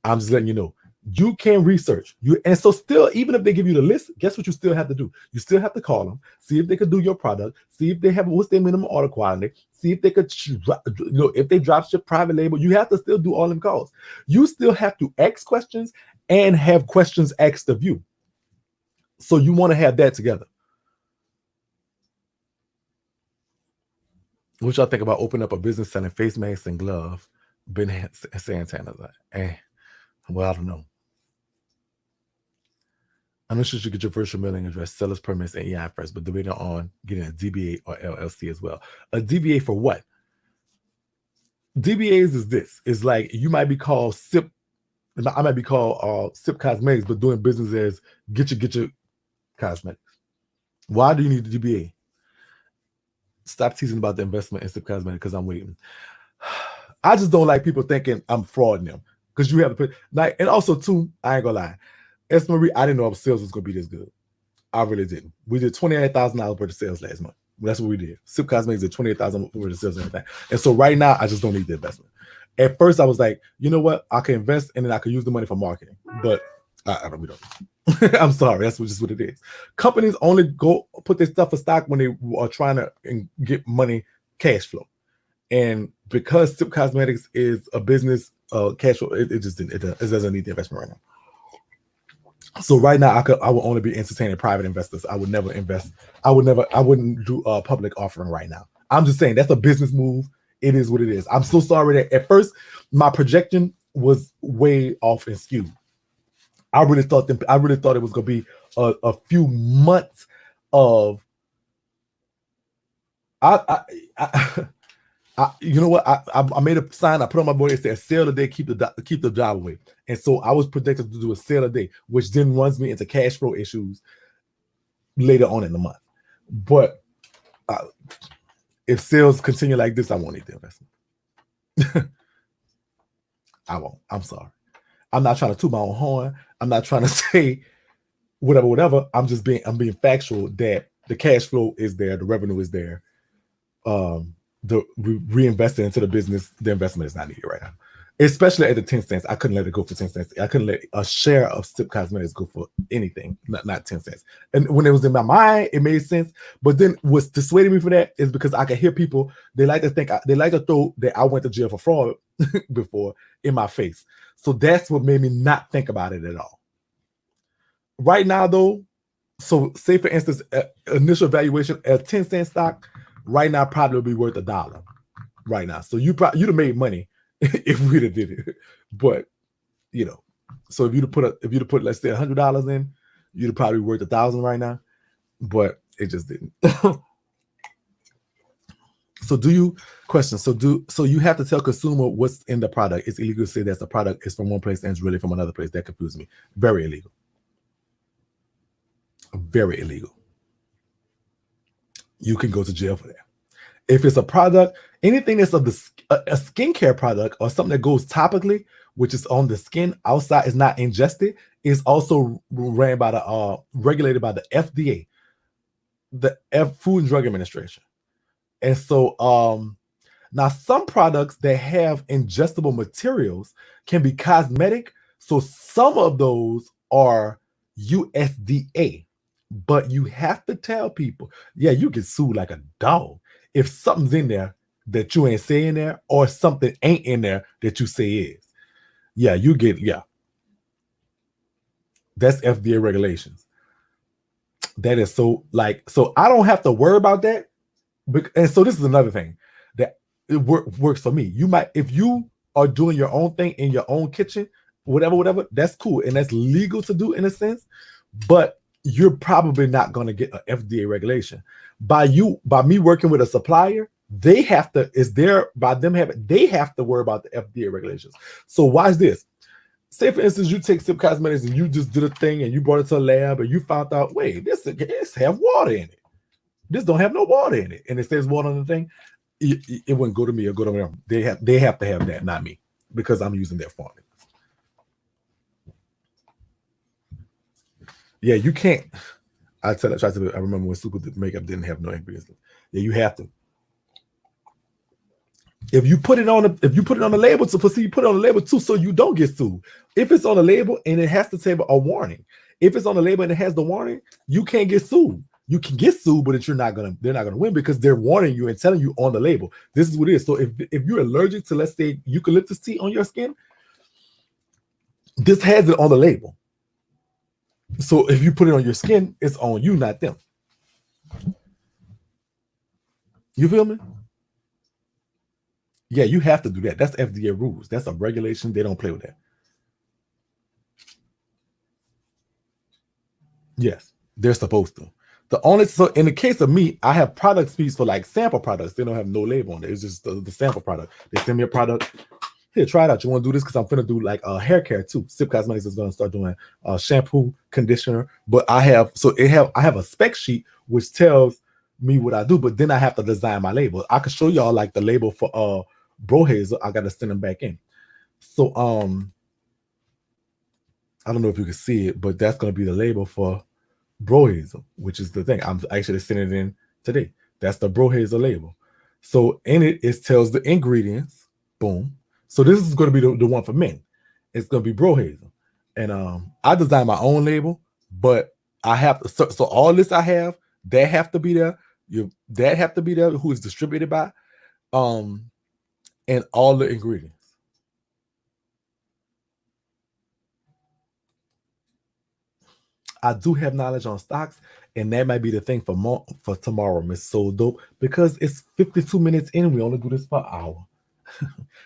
I'm just letting you know. You can research you, and so still, even if they give you the list, guess what you still have to do? You still have to call them, see if they could do your product, see if they have what's their minimum order quantity, see if they could, if they drop ship private label. You have to still do all them calls. You still have to ask questions and have questions asked of you. So you want to have that together. What y'all think about opening up a business selling face masks and gloves? Ben Santana's like, well, I don't know. I'm not sure you get your virtual mailing address, seller's permits, and EI first, but debating on getting a DBA or LLC as well. A DBA for what? DBAs is this. It's like you might be called SIP. I might be called SIP Cosmetics, but doing business as get your cosmetics. Why do you need a DBA? Stop teasing about the investment in SIP Cosmetics because I'm waiting. I just don't like people thinking I'm frauding them because you have to put like, and also too, I ain't gonna lie. S. Marie, I didn't know our sales was gonna be this good. I really didn't. We did $28,000 worth of sales last month. That's what we did. Sip Cosmetics did $28,000 worth of sales and everything. And so right now, I just don't need the investment. At first, I was like, you know what? I can invest and then I can use the money for marketing. But we don't. I'm sorry. That's just what it is. Companies only go put their stuff for stock when they are trying to get money, cash flow. And because Sip Cosmetics is a business, cash flow, it doesn't need the investment right now. So right now, I would only be entertaining private investors. I would never invest. I wouldn't do a public offering right now. I'm just saying that's a business move. It is what it is. I'm so sorry that at first my projection was way off and skewed. I really thought it was gonna be a few months of you know what? I made a sign. I put on my board. It said sale today, keep the job away. And so I was predicted to do a sale a day, which then runs me into cash flow issues later on in the month. But if sales continue like this, I won't need the investment. I won't. I'm sorry. I'm not trying to toot my own horn. I'm not trying to say whatever. I'm being factual that the cash flow is there, the revenue is there. The reinvesting into the business, the investment is not needed right now. Especially at the 10 cents. I couldn't let it go for 10 cents. I couldn't let a share of Sip Cosmetics go for anything, not 10 cents. And when it was in my mind, it made sense. But then what's dissuading me for that is because I can hear people, they like to throw that I went to jail for fraud before in my face. So that's what made me not think about it at all. Right now, though, so say for instance, initial valuation at 10 cent stock, right now probably would be worth $1 right now. So you'd have made money if we'd have did it. But you know, so if you'd have put let's say $100 in, you'd have probably worth $1,000 right now. But it just didn't. So you have to tell consumer what's in the product. It's illegal to say that the product is from one place and it's really from another place. That confused me. Very illegal. Very illegal. You can go to jail for that. If it's a product, anything that's of a skincare product or something that goes topically, which is on the skin outside, is not ingested, is also regulated by the FDA, the Food and Drug Administration. And so now some products that have ingestible materials can be cosmetic. So some of those are USDA. But you have to tell people, yeah, you get sued like a dog if something's in there that you ain't saying there, or something ain't in there that you say is. Yeah, that's FDA regulations. That is so I don't have to worry about that And so this is another thing that it works for me. You might, if you are doing your own thing in your own kitchen, whatever, that's cool. And that's legal to do in a sense, but you're probably not going to get an FDA regulation. By me working with a supplier, they have to, they have to worry about the FDA regulations. So watch this. Say for instance, you take Sip Cosmetics and you just did a thing and you brought it to a lab and you found out, wait, this have water in it. This don't have no water in it, and it says water on the thing. It wouldn't go to me or go to them. They have to have that, not me, because I'm using their formula. Yeah, you can't. I remember when Super makeup didn't have no ingredients. Yeah, you have to. If you put it on the label, you put it on the label too, so you don't get sued. If it's on the label and it has to say a warning, if it's on the label and it has the warning, you can't get sued. You can get sued, but they're not gonna win because they're warning you and telling you on the label this is what it is. So if you're allergic to, let's say, eucalyptus tea on your skin, this has it on the label. So if you put it on your skin, it's on you, not them. You feel me? Yeah, you have to do that. That's FDA rules. That's a regulation. They don't play with that. Yes, they're supposed to. So in the case of me, I have product speeds for like sample products. They don't have no label on it. It's just the sample product. They send me a product. Here, try it out. You want to do this? Because I'm gonna do like hair care too. Sip Cosmetics is gonna start doing shampoo, conditioner. But I have a spec sheet which tells me what I do. But then I have to design my label. I can show y'all like the label for Bro Hazel. I gotta send them back in. So I don't know if you can see it, but that's gonna be the label for Bro Hazel, which is the thing. I'm actually sending it in today. That's the Bro Hazel label. So in it tells the ingredients. Boom. So this is going to be the one for men. It's going to be Bro Hazel. And I designed my own label, but I have to, so all this I have, that have to be there. That have to be there, who is distributed by, and all the ingredients. I do have knowledge on stocks, and that might be the thing for tomorrow, Miss So Dope, because it's 52 minutes in. We only do this for an hour.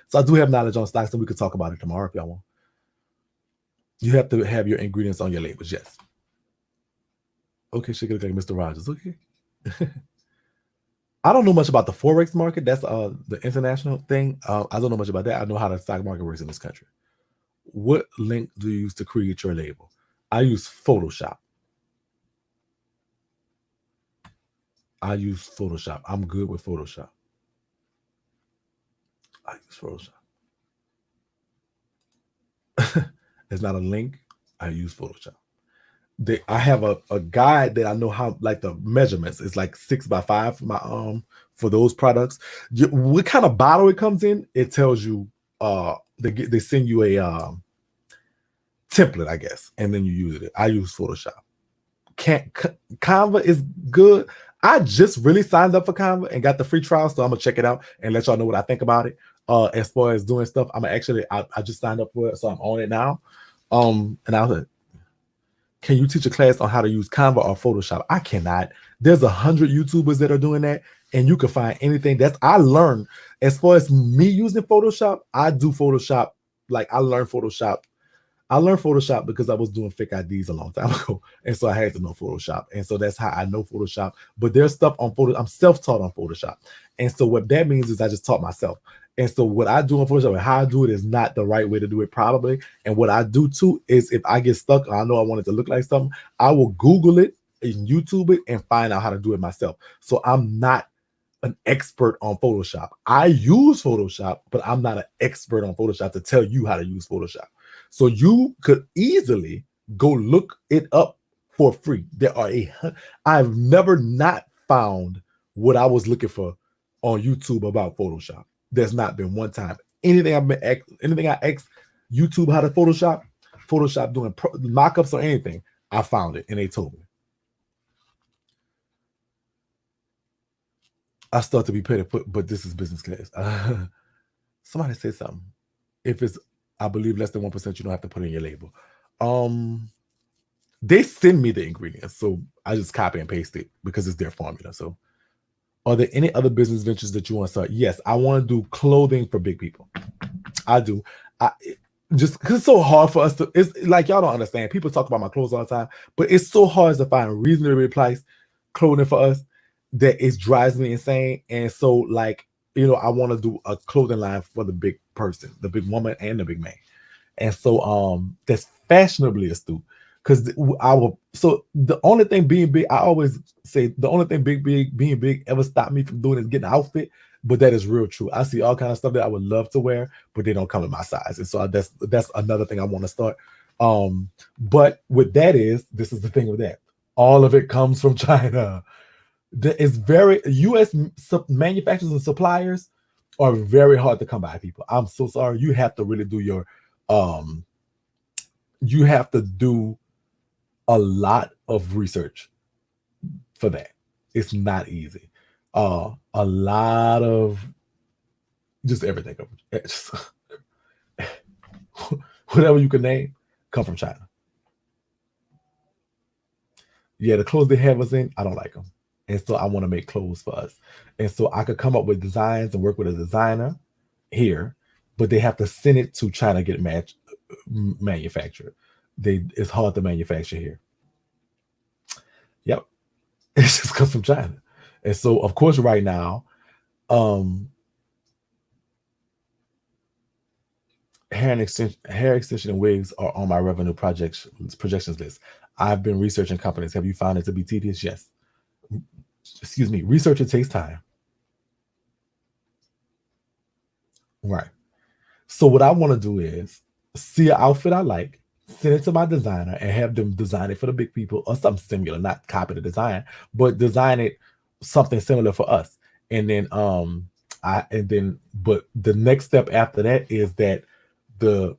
So I do have knowledge on stocks, and we could talk about it tomorrow if y'all want. You have to have your ingredients on your labels, yes. Okay, she could look like Mr. Rogers. Okay. I don't know much about the Forex market. That's the international thing. I don't know much about that. I know how the stock market works in this country. What link do you use to create your label? I use Photoshop. I'm good with Photoshop. I use Photoshop. It's not a link. I use Photoshop. I have a guide that I know how, like the measurements. It's like 6x5 for my for those products. What kind of bottle it comes in, it tells you. They send you a template, I guess, and then you use it. I use Photoshop. Canva is good. I just really signed up for Canva and got the free trial, so I'm gonna check it out and let y'all know what I think about it. As far as doing stuff, I just signed up for it, so I'm on it now. And I was like, can you teach a class on how to use Canva or Photoshop? I cannot. There's 100 YouTubers that are doing that, and you can find anything. I learned as far as me using Photoshop. I do Photoshop. Like I learned Photoshop because I was doing fake IDs a long time ago. And so I had to know Photoshop. And so that's how I know Photoshop. But there's stuff on Photoshop. I'm self-taught on Photoshop. And so what that means is I just taught myself. And so what I do on Photoshop and how I do it is not the right way to do it probably. And what I do too is if I get stuck, I know I want it to look like something, I will Google it and YouTube it and find out how to do it myself. So I'm not an expert on Photoshop. I use Photoshop, but I'm not an expert on Photoshop to tell you how to use Photoshop. So you could easily go look it up for free. I've never not found what I was looking for on YouTube about Photoshop. There's not been one time. Anything I asked YouTube how to Photoshop doing mock-ups or anything, I found it and they told me. I start to be petty, but this is business class. Somebody said something. If it's, I believe, less than 1%, you don't have to put in your label. They send me the ingredients, so I just copy and paste it because it's their formula. So, Are there any other business ventures that you want to start? Yes, I want to do clothing for big people. I do. I just because it's so hard for us to. It's like y'all don't understand. People talk about my clothes all the time, but it's so hard to find reasonably priced clothing for us that it drives me insane. And so, like, I want to do a clothing line for the big person, the big woman, and the big man. And so, that's fashionably astute. Because so the only thing being big, I always say the only thing being big ever stopped me from doing is getting an outfit. But that is real true. I see all kind of stuff that I would love to wear, but they don't come in my size. And so that's another thing I want to start. But with that this is the thing with that. All of it comes from China. It's very U.S. manufacturers and suppliers are very hard to come by, people. I'm so sorry. You have to really do your you have to do a lot of research for that. It's not easy. A lot of just everything. Just, whatever you can name come from China. Yeah, the clothes they have us in, I don't like them. And so I want to make clothes for us. And so I could come up with designs and work with a designer here, but they have to send it to China to get manufactured. It's hard to manufacture here. Yep. It just comes from China. And so, of course, right now, hair extension and wigs are on my revenue projections list. I've been researching companies. Have you found it to be tedious? Yes. Excuse me. Research, it takes time. Right. So what I want to do is see an outfit I like, send it to my designer, and have them design it for the big people or something similar, not copy the design, but design it something similar for us. And then but the next step after that is that the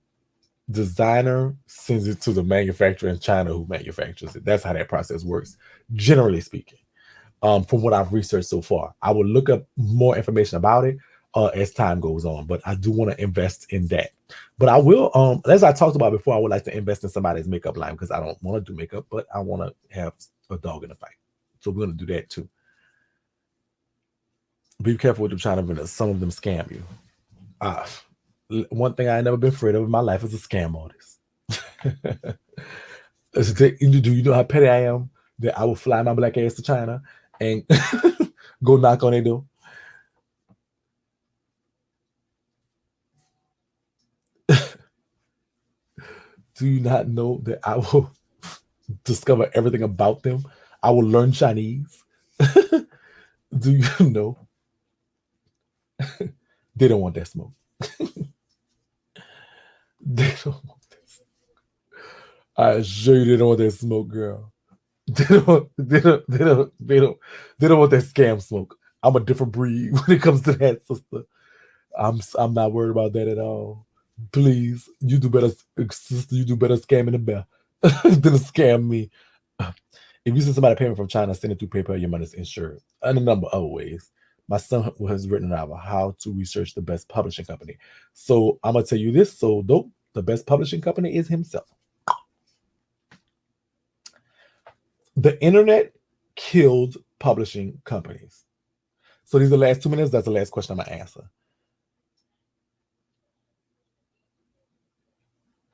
designer sends it to the manufacturer in China who manufactures it. That's how that process works, generally speaking. From what I've researched so far, I will look up more information about it as time goes on, but I do want to invest in that. But I will, as I talked about before, I would like to invest in somebody's makeup line because I don't want to do makeup, but I want to have a dog in the fight. So we're going to do that too. Be careful with them trying to, some of them scam you. One thing I ain't never been afraid of in my life is a scam artist. Do you know how petty I am that I will fly my black ass to China and go knock on their door? Do you not know that I will discover everything about them? I will learn Chinese. Do you know? They don't want that smoke. They don't want that smoke. I assure you they don't want that smoke, girl. They don't want that scam smoke. I'm a different breed when it comes to that, sister. I'm not worried about that at all. Please, you do better, sister. You do better scamming the bear than to scam me. If you send somebody payment from China, send it through PayPal. Your money is insured. And a number of other ways. My son has written out how to research the best publishing company. So I'm gonna tell you this. So dope. The best publishing company is himself. The internet killed publishing companies. So these are the last 2 minutes. That's the last question I'm gonna answer.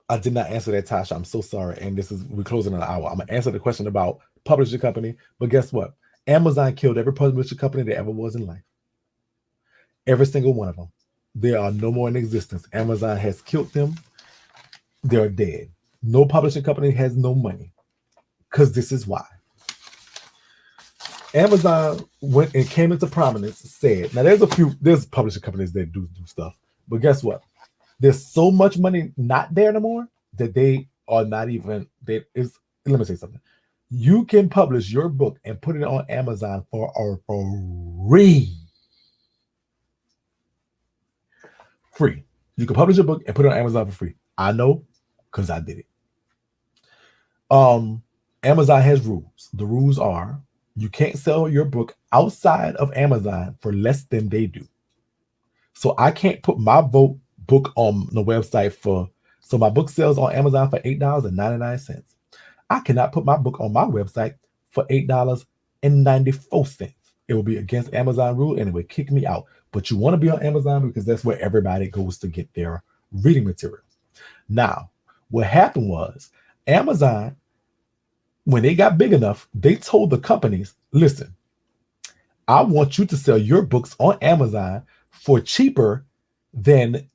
I did not answer that, Tasha. I'm so sorry. And we're closing in an hour. I'm gonna answer the question about publishing company. But guess what? Amazon killed every publishing company that ever was in life. Every single one of them. They are no more in existence. Amazon has killed them. They're dead. No publishing company has no money. Because this is why. Amazon went and came into prominence, said, now there's publishing companies that do stuff. But guess what? There's so much money not there anymore that they are not even, let me say something. You can publish your book and put it on Amazon for free. Free. You can publish a book and put it on Amazon for free. I know because I did it. Amazon has rules. The rules are you can't sell your book outside of Amazon for less than they do. So I can't put my book on the website so my book sells on Amazon for $8.99. I cannot put my book on my website for $8.94. It will be against Amazon rule and it would kick me out. But you want to be on Amazon because that's where everybody goes to get their reading material. Now, what happened was Amazon, when they got big enough, they told the companies, listen, I want you to sell your books on Amazon for cheaper than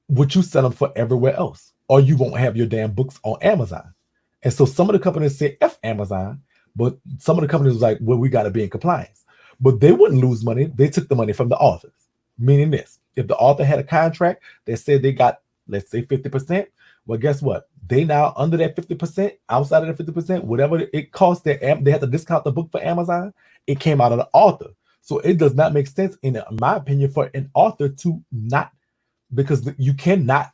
what you sell them for everywhere else, or you won't have your damn books on Amazon. And so some of the companies said F Amazon, but some of the companies was like, well, we got to be in compliance. But they wouldn't lose money. They took the money from the authors, meaning this. If the author had a contract that said they got, let's say 50%, well, guess what? They now under that 50%, outside of the 50%, whatever it cost, they had to discount the book for Amazon. It came out of the author. So it does not make sense, in my opinion, for an author to not, because you cannot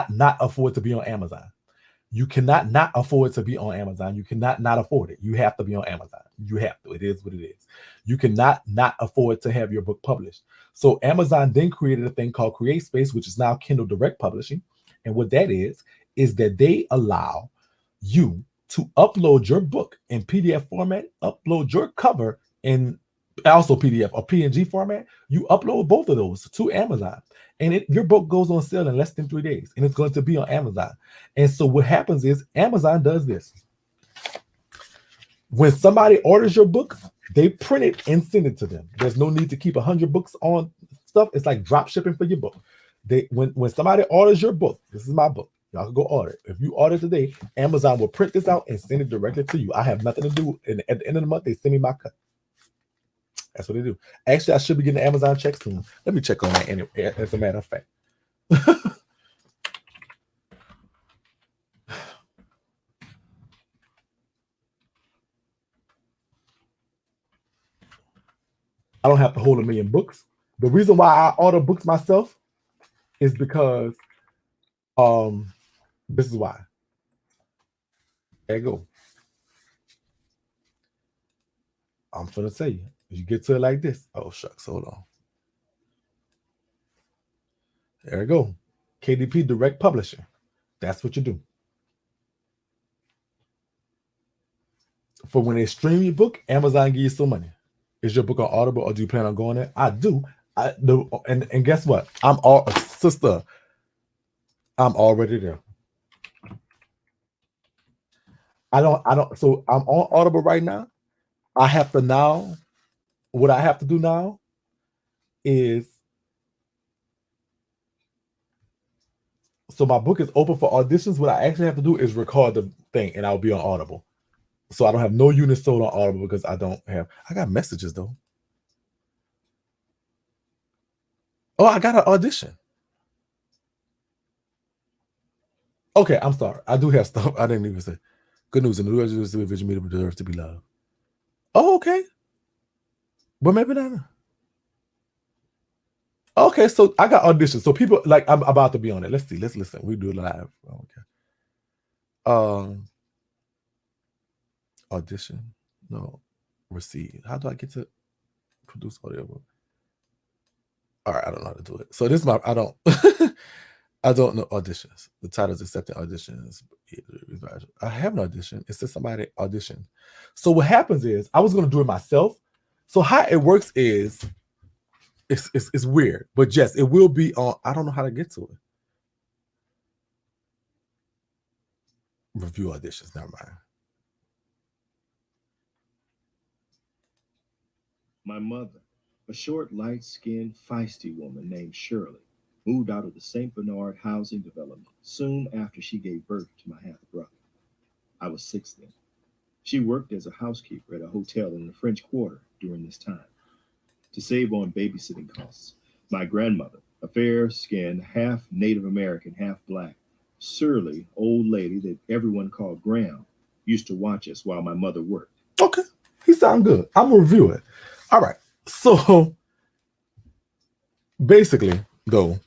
not afford to be on Amazon. You cannot not afford to be on Amazon. You cannot not afford it. You have to be on Amazon. You have to. It is what it is. You cannot not afford to have your book published. So Amazon then created a thing called CreateSpace, which is now Kindle Direct Publishing. And what that is that they allow you to upload your book in PDF format, upload your cover in also PDF or PNG format. You upload both of those to Amazon, and your book goes on sale in less than 3 days, and it's going to be on Amazon. And so what happens is Amazon does this. When somebody orders your book, they print it and send it to them. There's no need to keep 100 books on stuff. It's like drop shipping for your book. When somebody orders your book, this is my book. Y'all can go order it. If you order today, Amazon will print this out and send it directly to you. I have nothing to do. And at the end of the month, they send me my cut. That's what they do. Actually, I should be getting the Amazon check soon. Let me check on that anyway, as a matter of fact. I don't have to hold 1 million books. The reason why I order books myself is because this is why. There you go. I'm gonna tell you. You get to it like this. Oh shucks, hold on. There you go. KDP Direct Publishing. That's what you do. For when they stream your book, Amazon give you some money. Is your book on Audible, or do you plan on going there? I do. And guess what? I'm already there. I don't. So I'm on Audible right now. I have to now. What I have to do now is, so my book is open for auditions. What I actually have to do is record the thing, and I'll be on Audible. So I don't have no units sold on Audible because I got messages though. Oh, I got an audition. Okay, I'm sorry. I do have stuff. I didn't even say. Good news. In the Louisiana Vision Media deserves to be loved. Oh, okay. But maybe not. Okay, so I got auditions. So people, like, I'm about to be on it. Let's see. Let's listen. We do it live. Okay. Audition. No. Receive. How do I get to produce audio? All right, I don't know how to do it. So this is my, I don't know auditions. The title is accepting auditions. I have an audition. It says somebody audition. So what happens is, I was going to do it myself. So how it works is, it's weird, but yes, it will be on. I don't know how to get to it. Review auditions. Never mind. My mother, a short, light-skinned, feisty woman named Shirley, moved out of the St. Bernard housing development soon after she gave birth to my half-brother. I was 6 then. She worked as a housekeeper at a hotel in the French Quarter during this time. To save on babysitting costs, my grandmother, a fair-skinned, half Native American, half black, surly old lady that everyone called Graham, used to watch us while my mother worked. Okay, he sound good. I'm gonna review it. All right. So basically, though,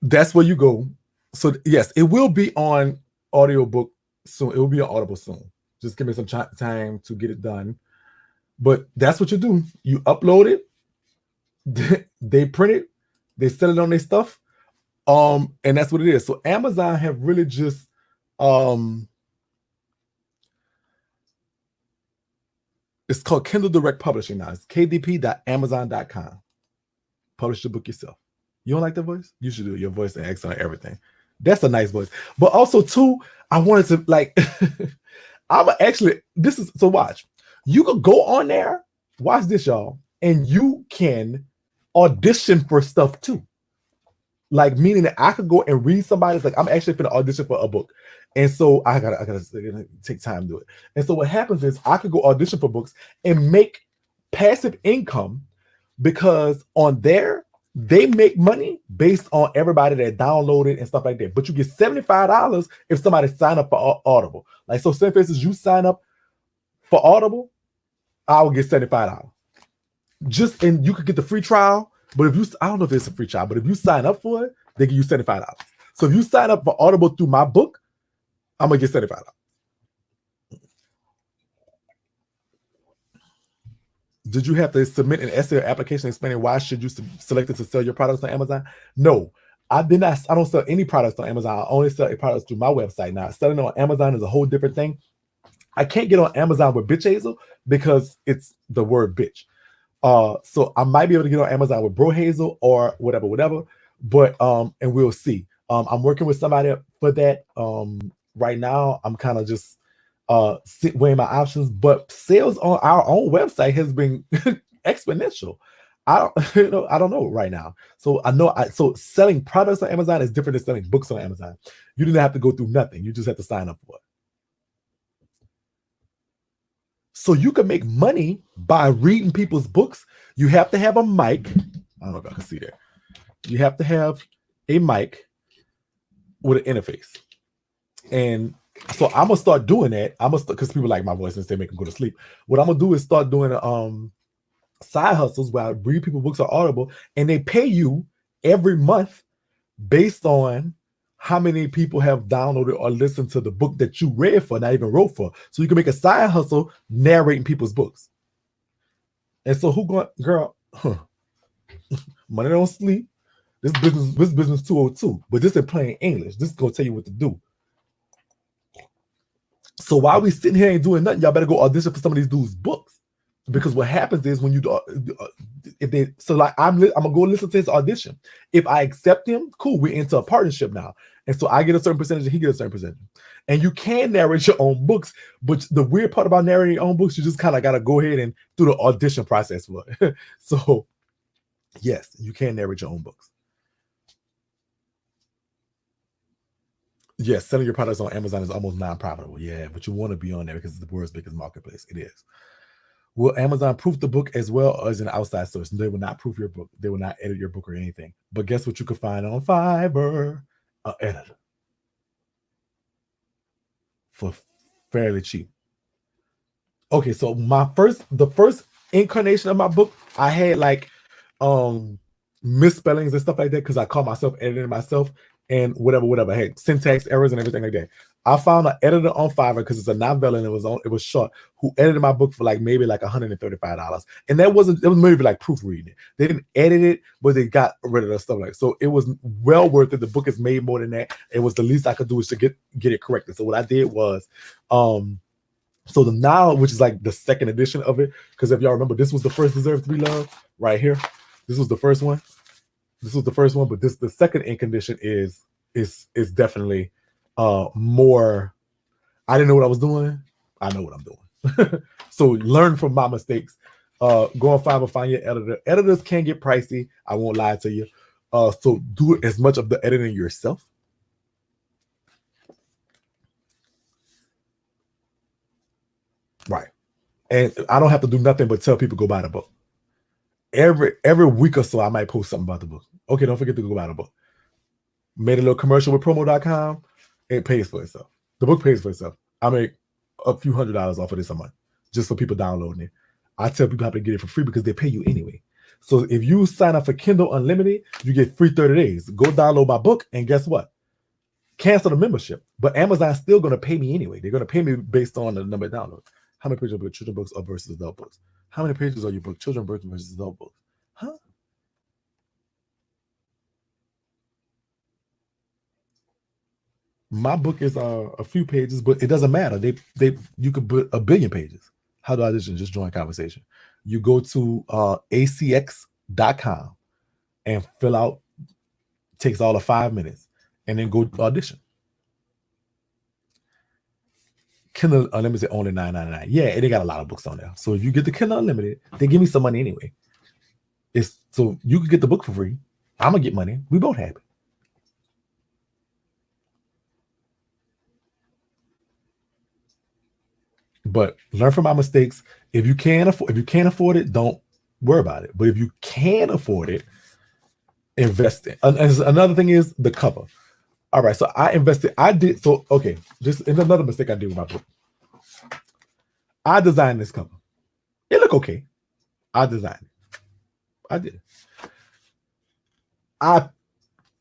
that's where you go. So yes, it will be on audiobook soon. It will be on Audible soon. Just give me some time to get it done. But that's what you do. You upload it, they print it, they sell it on their stuff. And that's what it is. So Amazon have really just It's called Kindle Direct Publishing now. It's kdp.amazon.com. Publish the book yourself. You don't like that voice? You should do it. Your voice and accent and everything. That's a nice voice. But also, too, I wanted to like, I'm actually, this is, so watch. You could go on there, watch this, y'all, and you can audition for stuff too. Like, meaning that I could go and read somebody's, like, I'm actually going to audition for a book. And so I gotta take time to do it. And so what happens is I could go audition for books and make passive income, because on there, they make money based on everybody that downloaded and stuff like that. But you get $75 if somebody sign up for Audible. Like, so say for instance, you sign up for Audible, I will get $75. Just, and you could get the free trial. But if you, I don't know if it's a free trial, but if you sign up for it, they give you $75. So if you sign up for Audible through my book, I'm gonna get $75. Did you have to submit an essay or application explaining why should you select it to sell your products on Amazon? No, I did not. I don't sell any products on Amazon. I only sell products through my website. Now, selling on Amazon is a whole different thing. I can't get on Amazon with Bitch Hazel because it's the word bitch. So I might be able to get on Amazon with Bro Hazel or whatever. But and we'll see. I'm working with somebody for that. Right now, I'm kind of just weighing my options. But sales on our own website has been exponential. I don't know right now. So I know so selling products on Amazon is different than selling books on Amazon. You didn't have to go through nothing. You just have to sign up for it. So you can make money by reading people's books. You have to have a mic. I don't know if I can see that. You have to have a mic with an interface. And so I'm gonna start doing that. Because people like my voice and they make them go to sleep. What I'm gonna do is start doing side hustles where I read people books on Audible, and they pay you every month based on how many people have downloaded or listened to the book that you read for, not even wrote for. So you can make a side hustle narrating people's books. And so money don't sleep. This business 202, but this is plain English. This is gonna tell you what to do. So while we sitting here and doing nothing, y'all better go audition for some of these dudes' books. Because what happens is when you I'm gonna go listen to his audition. If I accept him, cool, we're into a partnership now. And so I get a certain percentage and he gets a certain percentage. And you can narrate your own books, but the weird part about narrating your own books, you just kind of gotta go ahead and do the audition process for it. So yes, you can narrate your own books. Yes, selling your products on Amazon is almost non-profitable. Yeah, but you want to be on there because it's the world's biggest marketplace. It is. Will Amazon proof the book as well as an outside source? They will not proof your book. They will not edit your book or anything. But guess what you can find on Fiverr? An editor. For fairly cheap. Okay, so the first incarnation of my book, I had like misspellings and stuff like that because I called myself editing myself and whatever. I had syntax errors and everything like that. I found an editor on Fiverr because it's a novella and it was short, who edited my book for maybe $135. And it was maybe like proofreading it. They didn't edit it, but they got rid of the stuff so it was well worth it. The book is made more than that. It was the least I could do is to get it corrected. So what I did was so the now, which is like the second edition of it, because if y'all remember, this was the first Deserve to Be Loved right here. This was the first one. But the second ink condition is definitely more. I didn't know what I was doing. I know what I'm doing. So learn from my mistakes. Go on Fiverr, find your editor. Editors can get pricey. I won't lie to you. So do as much of the editing yourself. Right. And I don't have to do nothing but tell people go buy the book. Every week or so, I might post something about the book. Okay, don't forget to go buy the book. Made a little commercial with promo.com. It pays for itself. The book pays for itself. I make a few $100s off of this a month just for people downloading it. I tell people how to get it for free because they pay you anyway. So if you sign up for Kindle Unlimited, you get free 30 days. Go download my book, and guess what? Cancel the membership. But Amazon's still going to pay me anyway. They're going to pay me based on the number of downloads. How many pages are your children's books versus adult books? How many pages are your book children's books versus adult books? Huh? My book is a few pages, but it doesn't matter. You could put a billion pages. How do I audition? Just join conversation. You go to acx.com and fill out, takes all of 5 minutes, and then go audition. Kindle Unlimited only $9.99. Yeah, and they got a lot of books on there. So if you get the Kindle Unlimited, they give me some money anyway. It's so you can get the book for free. I'm gonna get money. We both happy. But learn from my mistakes. If you can't afford it, don't worry about it. But if you can afford it, invest in. And another thing is the cover. All right, so I invested. Okay. Just another mistake I did with my book. I designed this cover. It looked okay. I designed it. I did. I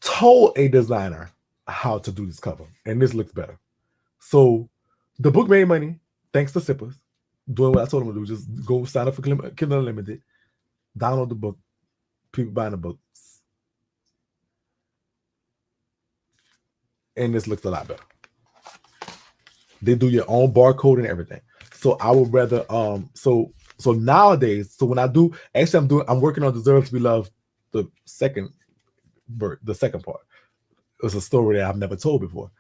told a designer how to do this cover, and this looks better. So the book made money thanks to Sippers doing what I told them to do. Just go sign up for Kindle Unlimited, download the book, people buying the books, and this looks a lot better. They do your own barcode and everything. So I would rather so nowadays, so when I do, actually I'm working on Deserve to Be Loved, the second part. It was a story that I've never told before.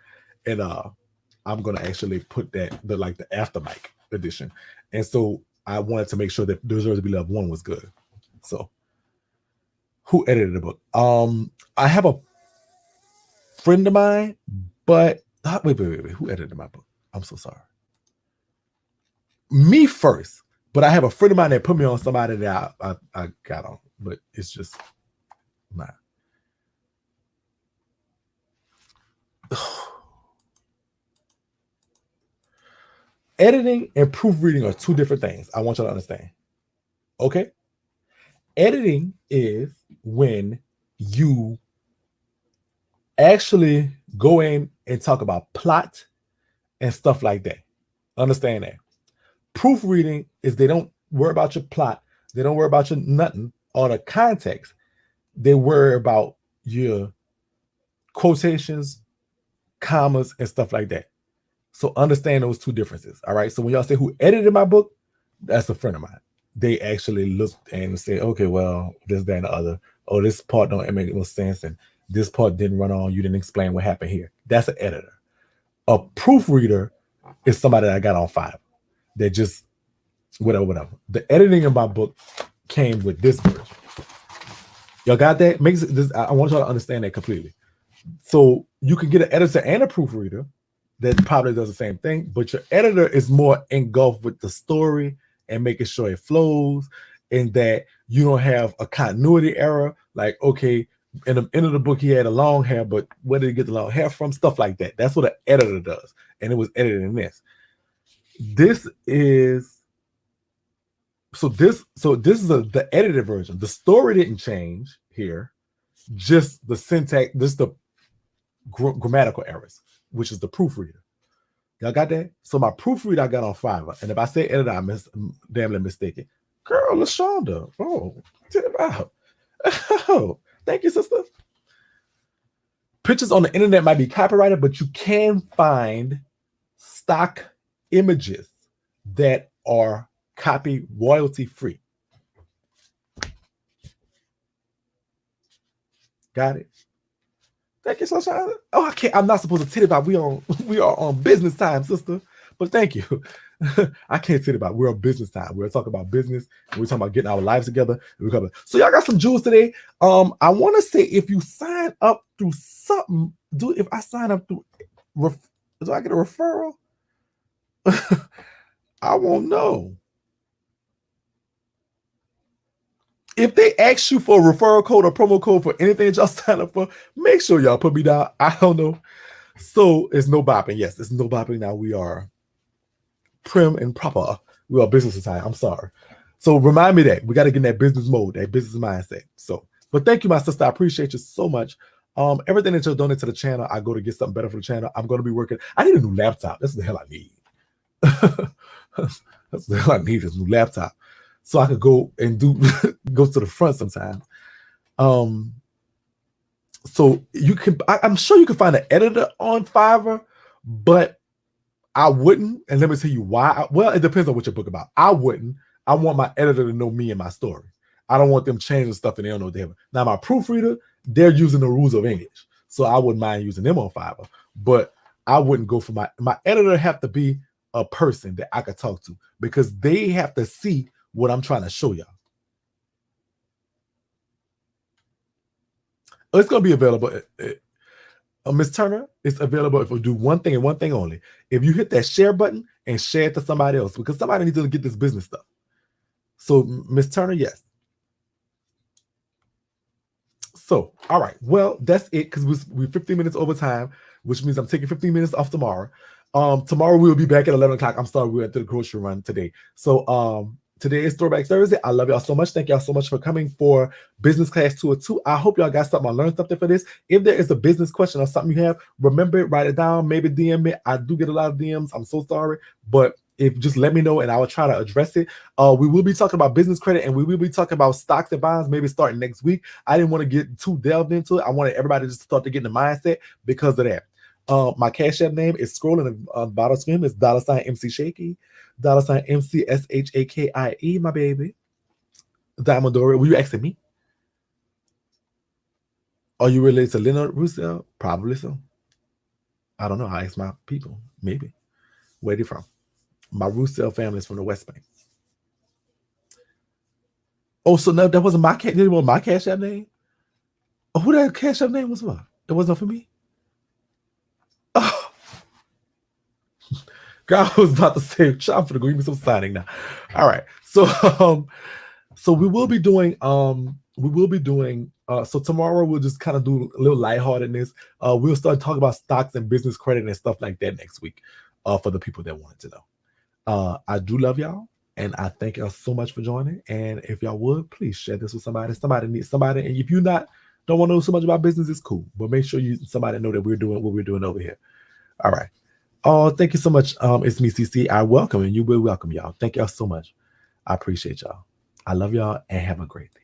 And I'm gonna actually put the after mic edition. And so I wanted to make sure that Deserve to Be Loved 1 was good. So who edited the book? I have a friend of mine, but wait, who edited my book? I'm so sorry. Me first, but I have a friend of mine that put me on somebody that I got on, but it's just not. Editing and proofreading are two different things. I want you to understand. Okay? Editing is when you actually go in and talk about plot and stuff like that. Understand that. Proofreading is they don't worry about your plot. They don't worry about your nothing or the context. They worry about your quotations, commas, and stuff like that. So understand those two differences. All right. So when y'all say who edited my book, that's a friend of mine. They actually looked and said, okay, well, this, that, and the other. Oh, this part don't make no sense. And this part didn't run on. You didn't explain what happened here. That's an editor. A proofreader is somebody that I got on Fiverr. That just whatever. The editing of my book came with this version. Y'all got that? I want y'all to understand that completely. So you can get an editor and a proofreader that probably does the same thing, but your editor is more engulfed with the story and making sure it flows, and that you don't have a continuity error. Like, okay, in the end of the book, he had a long hair, but where did he get the long hair from? Stuff like that. That's what an editor does. And it was edited in this. This is the edited version. The story didn't change here, just the syntax, just the grammatical errors, which is the proofreader. Y'all got that? So my proofreader I got on Fiverr, and if I say editor, I'm damnly mistaken. Girl, LaShonda, tell about. Oh, thank you, sister. Pictures on the internet might be copyrighted, but you can find stock images that are copy royalty free. Got it? Thank you, Sunshine. Oh, I'm not supposed to tell you about. We are on business time, sister. But thank you. I can't tell you about. We're on business time. We're talking about business. We're talking about getting our lives together. So y'all got some jewels today. I want to say if you sign up through something, if I sign up through, do I get a referral? I won't know. If they ask you for a referral code or promo code for anything that y'all sign up for, make sure y'all put me down. I don't know. So it's no bopping. Yes, it's no bopping now. We are prim and proper. We are business time. I'm sorry. So remind me that we got to get in that business mode, that business mindset. So, but thank you, my sister. I appreciate you so much. Everything that you'll donate to the channel, I go to get something better for the channel. I'm going to be working. I need a new laptop. That's the hell I need. That's the hell I need, is a new laptop. So I could go and go to the front sometimes. So you can, I'm sure you can find an editor on Fiverr, but I wouldn't, and let me tell you why. Well, it depends on what your book about. I wouldn't. I want my editor to know me and my story. I don't want them changing stuff and they don't know what they have. Now, my proofreader, they're using the rules of English, so I wouldn't mind using them on Fiverr. But I wouldn't go for my editor. Have to be a person that I could talk to because they have to see what I'm trying to show y'all. It's gonna be available. Miss Turner, it's available if we do one thing and one thing only. If you hit that share button and share it to somebody else, because somebody needs to get this business stuff. So, Miss Turner, yes. So, all right. Well, that's it because we're 15 minutes over time, which means I'm taking 15 minutes off tomorrow. Tomorrow we'll be back at 11 o'clock. I'm sorry we went to the grocery run today. So, today is Throwback Thursday. I love y'all so much. Thank y'all so much for coming for Business Class 202. I hope y'all got something. I learned something for this. If there is a business question or something you have, remember it, write it down, maybe DM me. I do get a lot of DMs. I'm so sorry. But if just let me know and I will try to address it. We will be talking about business credit and we will be talking about stocks and bonds maybe starting next week. I didn't want to get too delved into it. I wanted everybody just to start to get in the mindset because of that. My Cash App name is scrolling on the bottom screen. It's $MC Shakie, $MC SHAKIE, my baby. Diamond Dory. Were you asking me? Are you related to Leonard Roussell? Probably so. I don't know. I ask my people. Maybe. Where are they from? My Roussell family is from the West Bank. Oh, so no, that wasn't my Cash App name? Oh, who that Cash App name was for? It wasn't for me? Oh. God, I was about to say, I'm gonna go give me some signing now. All right. So so we will be doing so tomorrow we'll just kind of do a little lightheartedness. We'll start talking about stocks and business credit and stuff like that next week for the people that wanted to know. I do love y'all and I thank y'all so much for joining. And if y'all would, please share this with somebody. Somebody needs somebody. And if you don't want to know so much about business, it's cool. But make sure somebody know that we're doing what we're doing over here. All right. Oh, thank you so much. It's me, CC. I welcome and you will welcome y'all. Thank y'all so much. I appreciate y'all. I love y'all and have a great day.